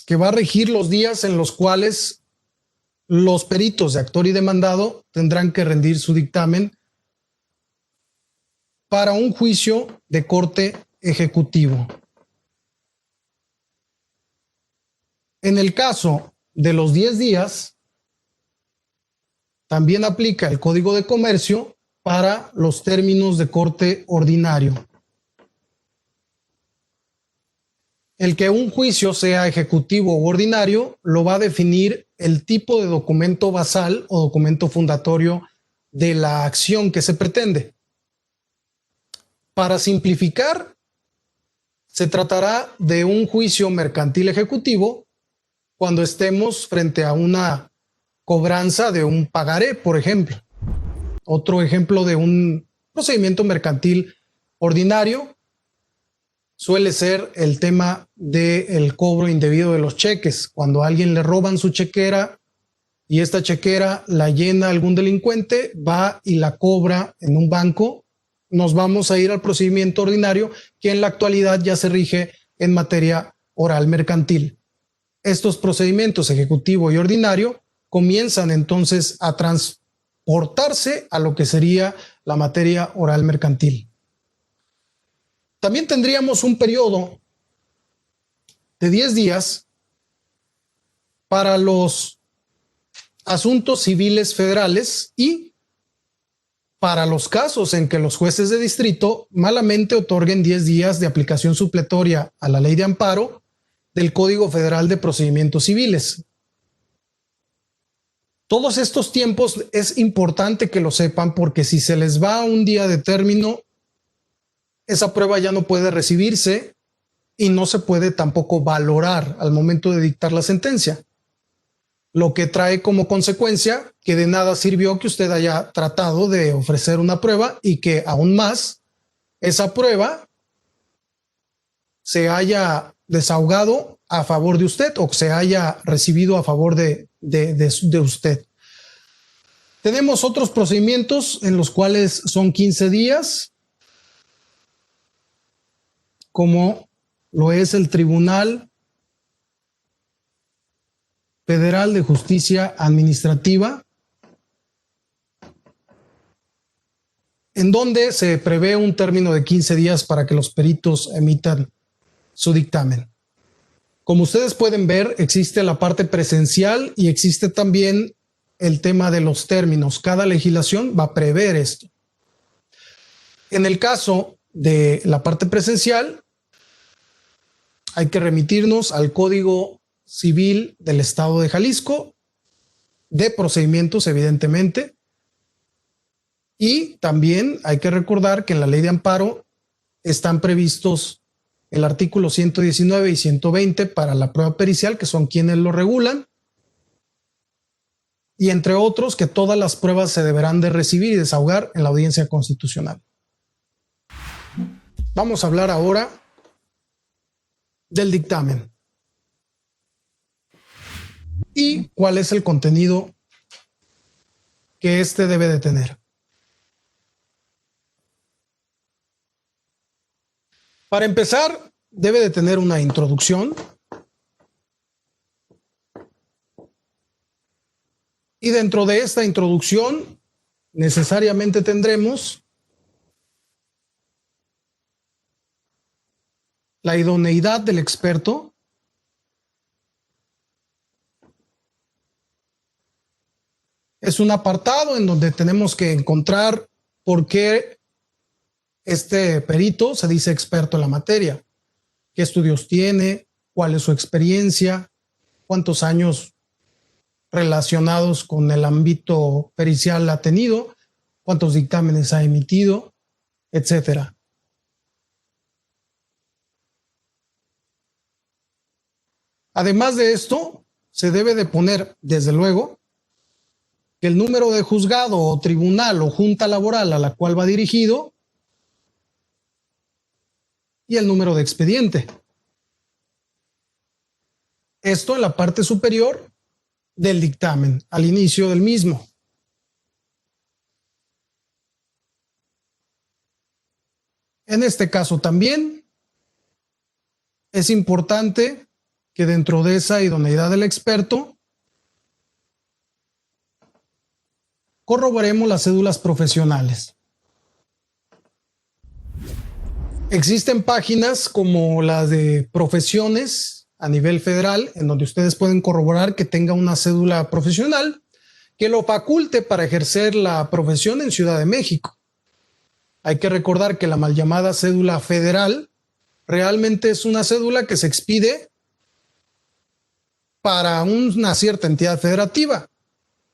que va a regir los días en los cuales los peritos de actor y demandado tendrán que rendir su dictamen para un juicio de corte ejecutivo. En el caso de los 10 días, también aplica el Código de Comercio para los términos de corte ordinario. El que un juicio sea ejecutivo u ordinario lo va a definir el tipo de documento basal o documento fundatorio de la acción que se pretende. Para simplificar, se tratará de un juicio mercantil ejecutivo cuando estemos frente a una cobranza de un pagaré, por ejemplo. Otro ejemplo de un procedimiento mercantil ordinario suele ser el tema del cobro indebido de los cheques. Cuando a alguien le roban su chequera y esta chequera la llena algún delincuente, va y la cobra en un banco, nos vamos a ir al procedimiento ordinario que en la actualidad ya se rige en materia oral mercantil. Estos procedimientos ejecutivo y ordinario comienzan entonces a transportarse a lo que sería la materia oral mercantil. También tendríamos un periodo de 10 días para los asuntos civiles federales y para los casos en que los jueces de distrito malamente otorguen 10 días de aplicación supletoria a la ley de amparo del Código Federal de Procedimientos Civiles. Todos estos tiempos es importante que lo sepan porque si se les va un día de término, esa prueba ya no puede recibirse y no se puede tampoco valorar al momento de dictar la sentencia. Lo que trae como consecuencia que de nada sirvió que usted haya tratado de ofrecer una prueba y que aún más esa prueba se haya desahogado a favor de usted o se haya recibido a favor de usted. Tenemos otros procedimientos en los cuales son 15 días, como lo es el Tribunal Federal de Justicia Administrativa, en donde se prevé un término de 15 días para que los peritos emitan su dictamen. Como ustedes pueden ver, existe la parte presencial y existe también el tema de los términos. Cada legislación va a prever esto. En el caso de la parte presencial, hay que remitirnos al Código Civil del Estado de Jalisco, de procedimientos, evidentemente, y también hay que recordar que en la ley de amparo están previstos el artículo 119 y 120 para la prueba pericial, que son quienes lo regulan, y entre otros que todas las pruebas se deberán de recibir y desahogar en la audiencia constitucional. Vamos a hablar ahora del dictamen y cuál es el contenido que éste debe de tener. Para empezar, debe de tener una introducción y dentro de esta introducción necesariamente tendremos la idoneidad del experto, es un apartado en donde tenemos que encontrar por qué este perito se dice experto en la materia, qué estudios tiene, cuál es su experiencia, cuántos años relacionados con el ámbito pericial ha tenido, cuántos dictámenes ha emitido, etcétera. Además de esto, se debe de poner, desde luego, que el número de juzgado o tribunal o junta laboral a la cual va dirigido y el número de expediente. Esto en la parte superior del dictamen, al inicio del mismo. En este caso también es importante que dentro de esa idoneidad del experto corroboremos las cédulas profesionales. Existen páginas como las de profesiones a nivel federal, en donde ustedes pueden corroborar que tenga una cédula profesional que lo faculte para ejercer la profesión en Ciudad de México. Hay que recordar que la mal llamada cédula federal realmente es una cédula que se expide para una cierta entidad federativa.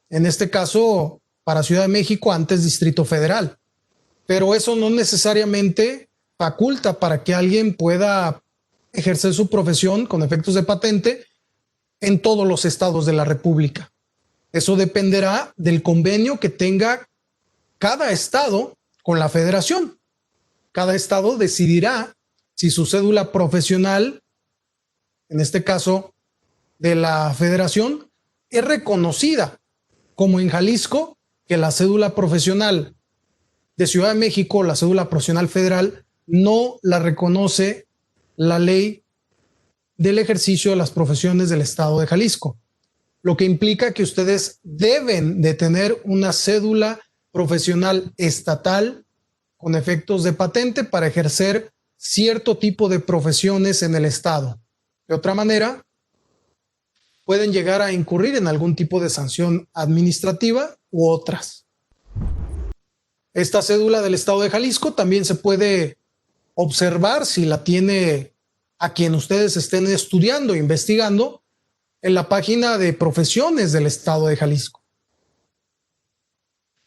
En este caso, para Ciudad de México, antes Distrito Federal. Pero eso no necesariamente faculta para que alguien pueda ejercer su profesión con efectos de patente en todos los estados de la República. Eso dependerá del convenio que tenga cada estado con la federación. Cada estado decidirá si su cédula profesional, en este caso de la federación, es reconocida, como en Jalisco, que la cédula profesional de Ciudad de México, la cédula profesional federal, no la reconoce la ley del ejercicio de las profesiones del estado de Jalisco, lo que implica que ustedes deben de tener una cédula profesional estatal con efectos de patente para ejercer cierto tipo de profesiones en el estado. De otra manera, pueden llegar a incurrir en algún tipo de sanción administrativa u otras. Esta cédula del estado de Jalisco también se puede observar si la tiene a quien ustedes estén estudiando, investigando, en la página de profesiones del estado de Jalisco.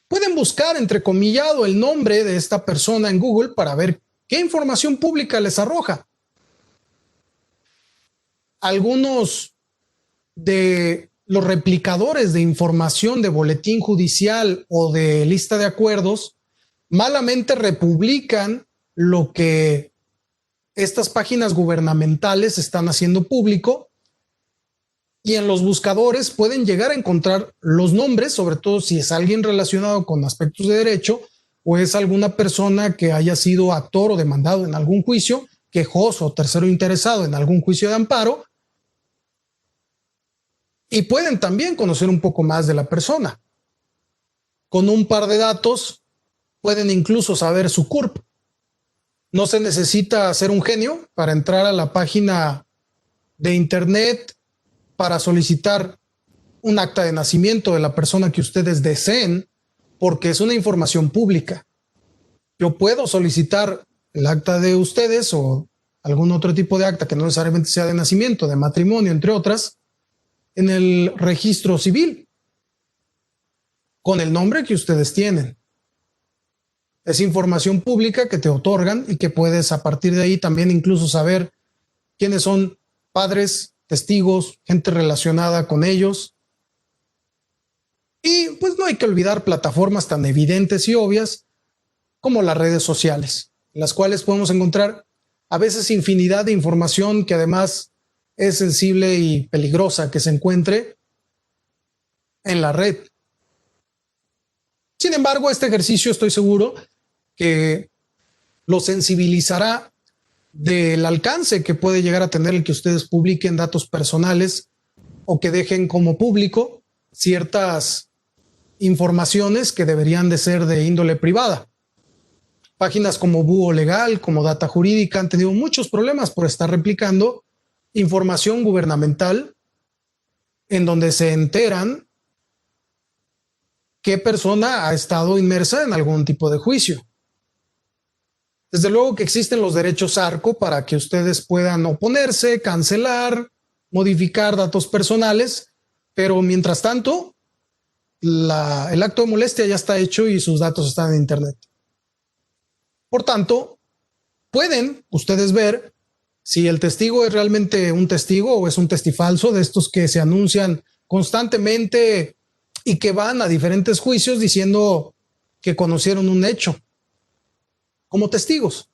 Pueden buscar entrecomillado el nombre de esta persona en Google para ver qué información pública les arroja. Algunos de los replicadores de información de boletín judicial o de lista de acuerdos malamente republican lo que estas páginas gubernamentales están haciendo público, y en los buscadores pueden llegar a encontrar los nombres, sobre todo si es alguien relacionado con aspectos de derecho o es alguna persona que haya sido actor o demandado en algún juicio, quejoso o tercero interesado en algún juicio de amparo, y pueden también conocer un poco más de la persona. Con un par de datos pueden incluso saber su CURP. No se necesita ser un genio para entrar a la página de internet para solicitar un acta de nacimiento de la persona que ustedes deseen, porque es una información pública. Yo puedo solicitar el acta de ustedes o algún otro tipo de acta que no necesariamente sea de nacimiento, de matrimonio, entre otras, en el registro civil, con el nombre que ustedes tienen. Es información pública que te otorgan y que puedes a partir de ahí también incluso saber quiénes son padres, testigos, gente relacionada con ellos. Y pues no hay que olvidar plataformas tan evidentes y obvias como las redes sociales, en las cuales podemos encontrar a veces infinidad de información que además es sensible y peligrosa que se encuentre en la red. Sin embargo, este ejercicio estoy seguro que lo sensibilizará del alcance que puede llegar a tener el que ustedes publiquen datos personales o que dejen como público ciertas informaciones que deberían de ser de índole privada. Páginas como Búho Legal, como Data Jurídica han tenido muchos problemas por estar replicando información gubernamental en donde se enteran qué persona ha estado inmersa en algún tipo de juicio. Desde luego que existen los derechos ARCO para que ustedes puedan oponerse, cancelar, modificar datos personales, pero mientras tanto, el acto de molestia ya está hecho y sus datos están en Internet. Por tanto, pueden ustedes ver si el testigo es realmente un testigo o es un testifalso de estos que se anuncian constantemente y que van a diferentes juicios diciendo que conocieron un hecho como testigos,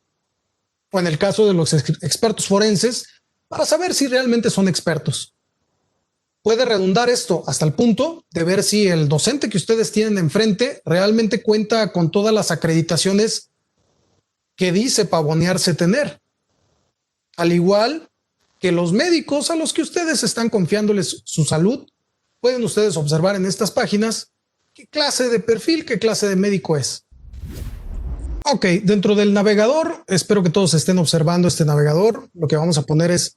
o en el caso de los expertos forenses, para saber si realmente son expertos. Puede redundar esto hasta el punto de ver si el docente que ustedes tienen enfrente realmente cuenta con todas las acreditaciones que dice pavonearse tener. Al igual que los médicos a los que ustedes están confiándoles su salud, pueden ustedes observar en estas páginas qué clase de perfil, qué clase de médico es. Ok, dentro del navegador, espero que todos estén observando este navegador. Lo que vamos a poner es,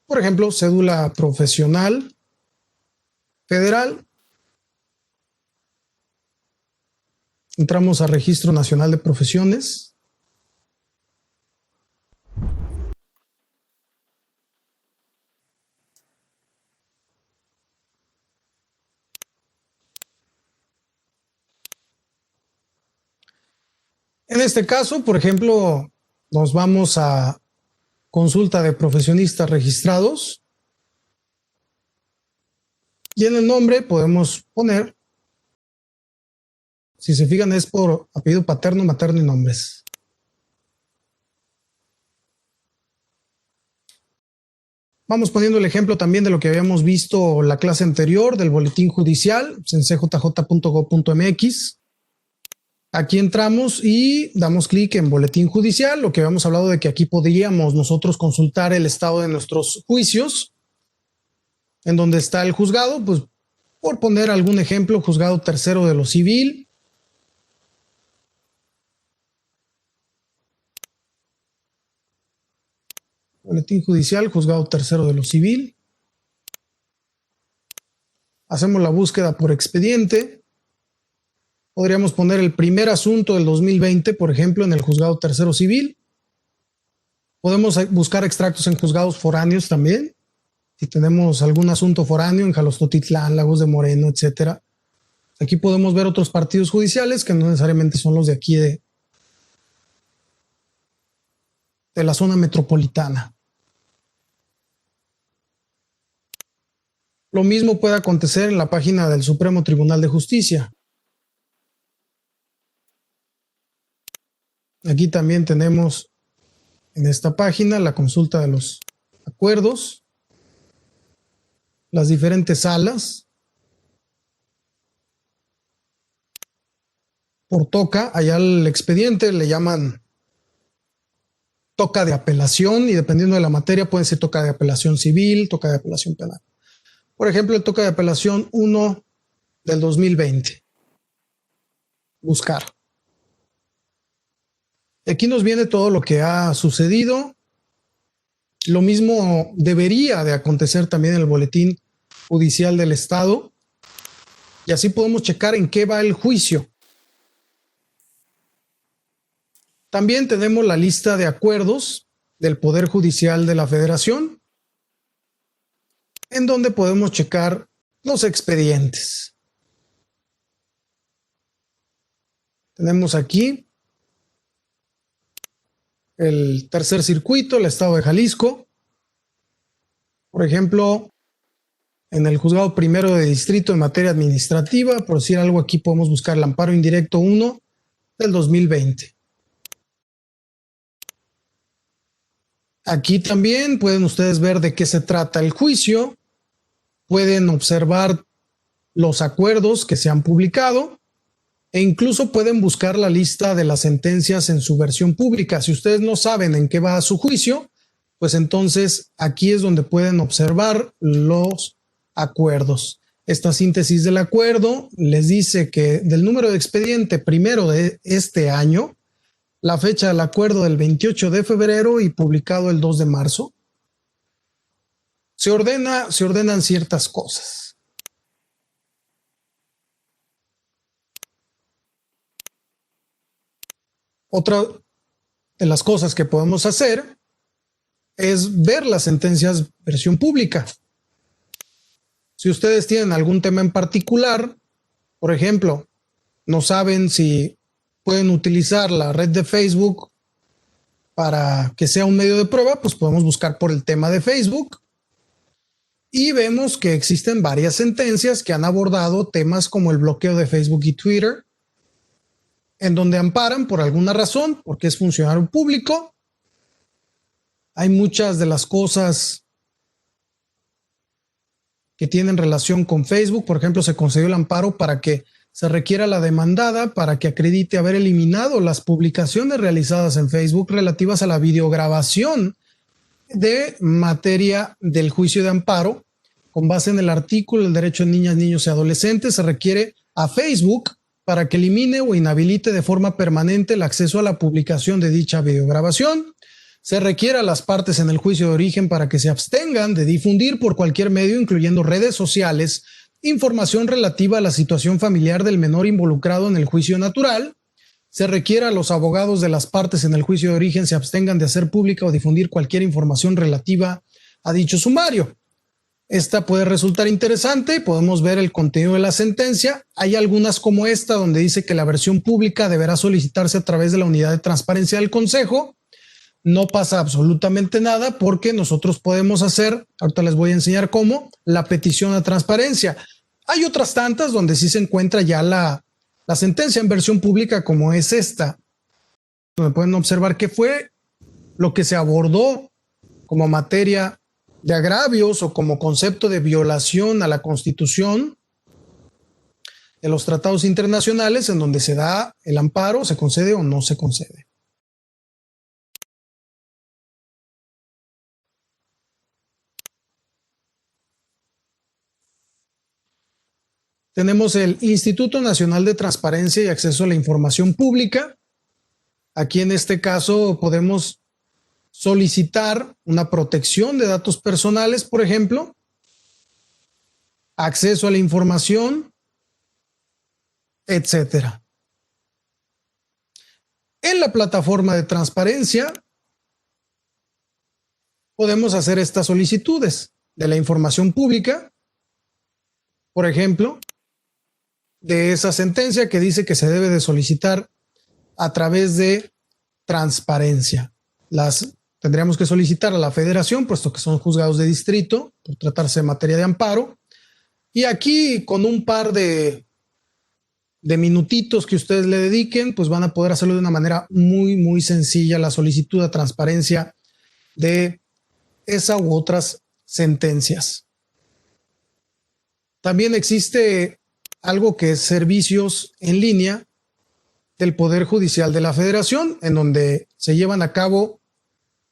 por ejemplo, cédula profesional federal. Entramos a Registro Nacional de Profesiones. En este caso, por ejemplo, nos vamos a consulta de profesionistas registrados. Y en el nombre podemos poner, si se fijan, es por apellido paterno, materno y nombres. Vamos poniendo el ejemplo también de lo que habíamos visto la clase anterior del boletín judicial en cjj.gov.mx. Aquí entramos y damos clic en boletín judicial, lo que habíamos hablado de que aquí podríamos nosotros consultar el estado de nuestros juicios, en donde está el juzgado, pues por poner algún ejemplo, juzgado tercero de lo civil. Boletín judicial, juzgado tercero de lo civil. Hacemos la búsqueda por expediente. Podríamos poner el primer asunto del 2020, por ejemplo, en el juzgado tercero civil. Podemos buscar extractos en juzgados foráneos también. Si tenemos algún asunto foráneo en Jalostotitlán, Lagos de Moreno, etcétera. Aquí podemos ver otros partidos judiciales que no necesariamente son los de aquí de la zona metropolitana. Lo mismo puede acontecer en la página del Supremo Tribunal de Justicia. Aquí también tenemos en esta página la consulta de los acuerdos, las diferentes salas. Por toca, allá al expediente le llaman toca de apelación y dependiendo de la materia puede ser toca de apelación civil, toca de apelación penal. Por ejemplo, el toca de apelación 1 del 2020. Buscar. Aquí nos viene todo lo que ha sucedido. Lo mismo debería de acontecer también en el Boletín Judicial del Estado. Y así podemos checar en qué va el juicio. También tenemos la lista de acuerdos del Poder Judicial de la Federación, en donde podemos checar los expedientes. Tenemos aquí el tercer circuito, el estado de Jalisco. Por ejemplo, en el juzgado primero de distrito en materia administrativa, por decir algo, aquí podemos buscar el amparo indirecto 1 del 2020. Aquí también pueden ustedes ver de qué se trata el juicio. Pueden observar los acuerdos que se han publicado e incluso pueden buscar la lista de las sentencias en su versión pública. Si ustedes no saben en qué va su juicio, pues entonces aquí es donde pueden observar los acuerdos. Esta síntesis del acuerdo les dice que del número de expediente primero de este año, la fecha del acuerdo del 28 de febrero y publicado el 2 de marzo, se ordenan ciertas cosas. Otra de las cosas que podemos hacer es ver las sentencias versión pública. Si ustedes tienen algún tema en particular, por ejemplo, no saben si pueden utilizar la red de Facebook para que sea un medio de prueba, pues podemos buscar por el tema de Facebook y vemos que existen varias sentencias que han abordado temas como el bloqueo de Facebook y Twitter, en donde amparan por alguna razón, porque es funcionario público. Hay muchas de las cosas que tienen relación con Facebook. Por ejemplo, se concedió el amparo para que se requiera la demandada para que acredite haber eliminado las publicaciones realizadas en Facebook relativas a la videograbación de materia del juicio de amparo, con base en el artículo del derecho de niñas, niños y adolescentes, se requiere a Facebook para que elimine o inhabilite de forma permanente el acceso a la publicación de dicha videograbación. Se requiere a las partes en el juicio de origen para que se abstengan de difundir por cualquier medio, incluyendo redes sociales, información relativa a la situación familiar del menor involucrado en el juicio natural. Se requiere a los abogados de las partes en el juicio de origen se abstengan de hacer pública o difundir cualquier información relativa a dicho sumario. Esta puede resultar interesante, podemos ver el contenido de la sentencia. Hay algunas como esta donde dice que la versión pública deberá solicitarse a través de la unidad de transparencia del Consejo. No pasa absolutamente nada porque nosotros podemos hacer, ahorita les voy a enseñar cómo, la petición a transparencia. Hay otras tantas donde sí se encuentra ya la sentencia en versión pública, como es esta, donde pueden observar qué fue lo que se abordó como materia de agravios o como concepto de violación a la Constitución de los tratados internacionales, en donde se da el amparo, se concede o no se concede. Tenemos el Instituto Nacional de Transparencia y Acceso a la Información Pública. Aquí en este caso podemos solicitar una protección de datos personales, por ejemplo, acceso a la información, etcétera. En la plataforma de transparencia podemos hacer estas solicitudes de la información pública, por ejemplo, de esa sentencia que dice que se debe de solicitar a través de transparencia. Las tendríamos que solicitar a la Federación, puesto que son juzgados de distrito, por tratarse de materia de amparo. Y aquí, con un par de minutitos que ustedes le dediquen, pues van a poder hacerlo de una manera muy, muy sencilla, la solicitud de transparencia de esa u otras sentencias. También existe algo que es servicios en línea del Poder Judicial de la Federación, en donde se llevan a cabo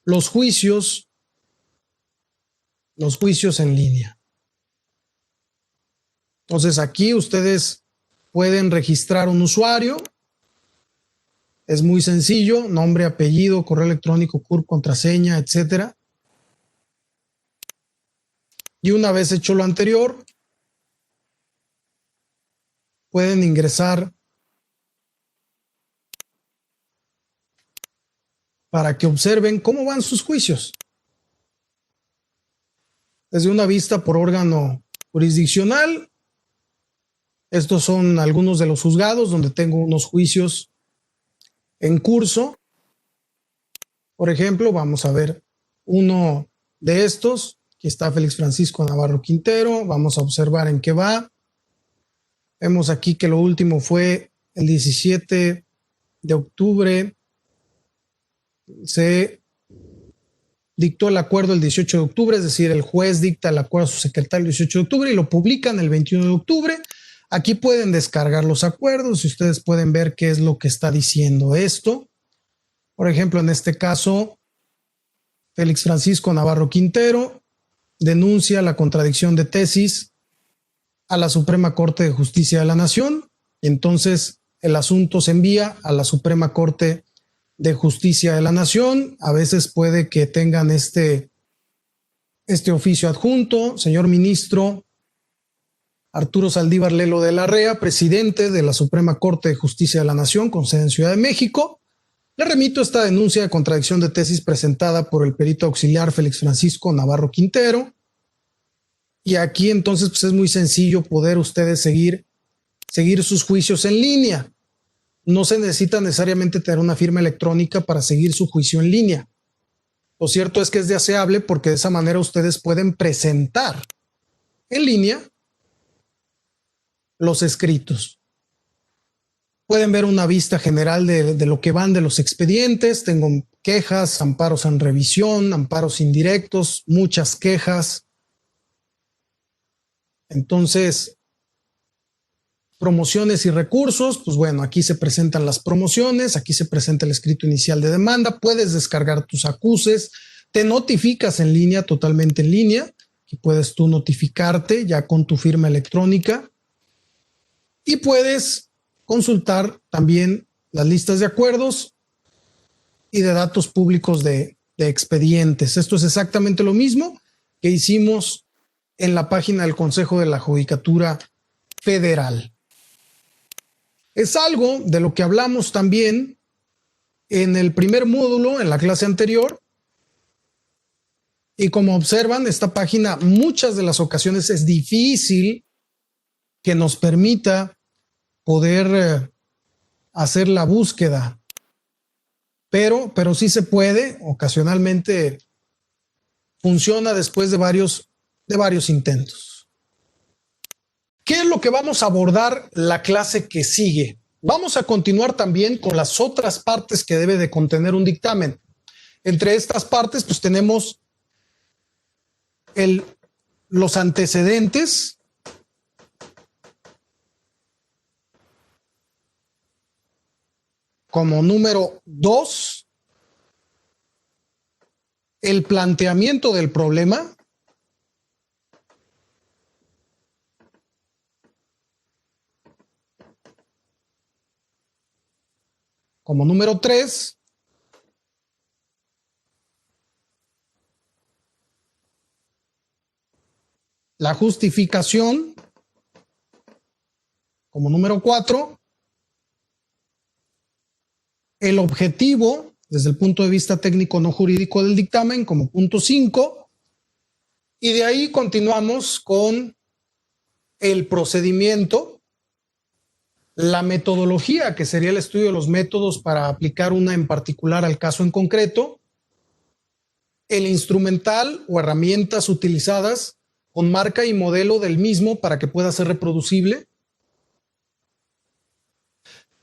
los juicios en línea. Entonces aquí ustedes pueden registrar un usuario. Es muy sencillo, nombre, apellido, correo electrónico, CURP, contraseña, etcétera. Y una vez hecho lo anterior, pueden ingresar para que observen cómo van sus juicios. Desde una vista por órgano jurisdiccional, estos son algunos de los juzgados donde tengo unos juicios en curso. Por ejemplo, vamos a ver uno de estos. Aquí está Félix Francisco Navarro Quintero. Vamos a observar en qué va. Vemos aquí que lo último fue el 17 de octubre. Se dictó el acuerdo el 18 de octubre, es decir, el juez dicta el acuerdo a su secretario el 18 de octubre y lo publican el 21 de octubre. Aquí pueden descargar los acuerdos y ustedes pueden ver qué es lo que está diciendo esto. Por ejemplo, en este caso, Félix Francisco Navarro Quintero denuncia la contradicción de tesis a la Suprema Corte de Justicia de la Nación. Y entonces el asunto se envía a la Suprema Corte de Justicia de la Nación. A veces puede que tengan este oficio adjunto. Señor ministro Arturo Saldívar Lelo de la Rea, presidente de la Suprema Corte de Justicia de la Nación, con sede en Ciudad de México, le remito esta denuncia de contradicción de tesis presentada por el perito auxiliar Félix Francisco Navarro Quintero. Y aquí entonces pues es muy sencillo poder ustedes seguir sus juicios en línea. No se necesita necesariamente tener una firma electrónica para seguir su juicio en línea. Lo cierto es que es deseable porque de esa manera ustedes pueden presentar en línea los escritos. Pueden ver una vista general de lo que van de los expedientes. Tengo quejas, amparos en revisión, amparos indirectos, muchas quejas. Entonces, promociones y recursos, pues bueno, aquí se presentan las promociones, aquí se presenta el escrito inicial de demanda, puedes descargar tus acuses, te notificas en línea, totalmente en línea, y puedes tú notificarte ya con tu firma electrónica y puedes consultar también las listas de acuerdos y de datos públicos de expedientes. Esto es exactamente lo mismo que hicimos en la página del Consejo de la Judicatura Federal. Es algo de lo que hablamos también en el primer módulo, en la clase anterior. Y como observan, esta página muchas de las ocasiones es difícil que nos permita poder hacer la búsqueda. Pero sí se puede, ocasionalmente funciona después de varios intentos. ¿Qué es lo que vamos a abordar la clase que sigue? Vamos a continuar también con las otras partes que debe de contener un dictamen. Entre estas partes, pues tenemos los antecedentes, como número 2, el planteamiento del problema. Como número 3, la justificación. Como número 4, el objetivo desde el punto de vista técnico no jurídico del dictamen, como punto 5. Y de ahí continuamos con el procedimiento, la metodología, que sería el estudio de los métodos para aplicar una en particular al caso en concreto, el instrumental o herramientas utilizadas con marca y modelo del mismo para que pueda ser reproducible,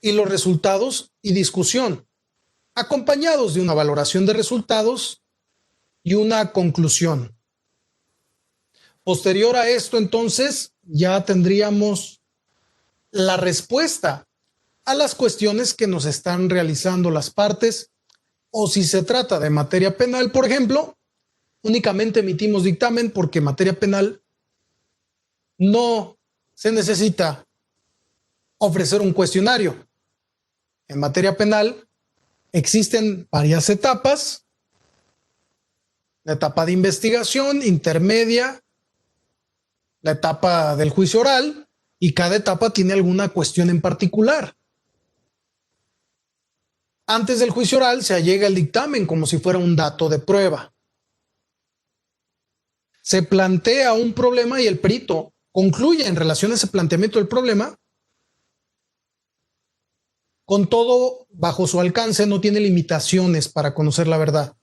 y los resultados y discusión, acompañados de una valoración de resultados y una conclusión. Posterior a esto, entonces, ya tendríamos la respuesta a las cuestiones que nos están realizando las partes, o si se trata de materia penal, por ejemplo, únicamente emitimos dictamen porque en materia penal no se necesita ofrecer un cuestionario. En materia penal existen varias etapas: la etapa de investigación, intermedia, la etapa del juicio oral, y cada etapa tiene alguna cuestión en particular. Antes del juicio oral se allega el dictamen como si fuera un dato de prueba. Se plantea un problema y el perito concluye en relación a ese planteamiento del problema. Con todo bajo su alcance, no tiene limitaciones para conocer la verdad.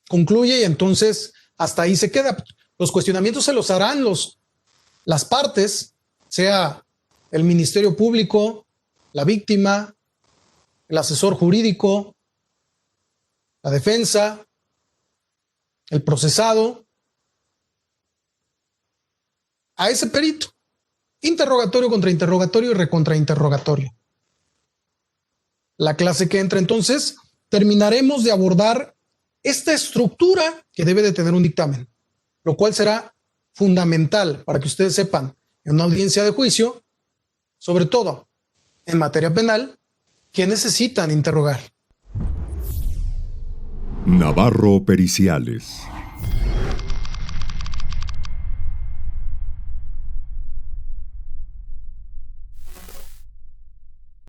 Concluye y entonces hasta ahí se queda. Los cuestionamientos se los harán las partes, sea el Ministerio Público, la víctima, el asesor jurídico, la defensa, el procesado, a ese perito. Interrogatorio, contrainterrogatorio y recontrainterrogatorio. La clase que entra entonces, terminaremos de abordar esta estructura que debe de tener un dictamen, lo cual será fundamental para que ustedes sepan en una audiencia de juicio, sobre todo en materia penal, que necesitan interrogar. Navarro Periciales.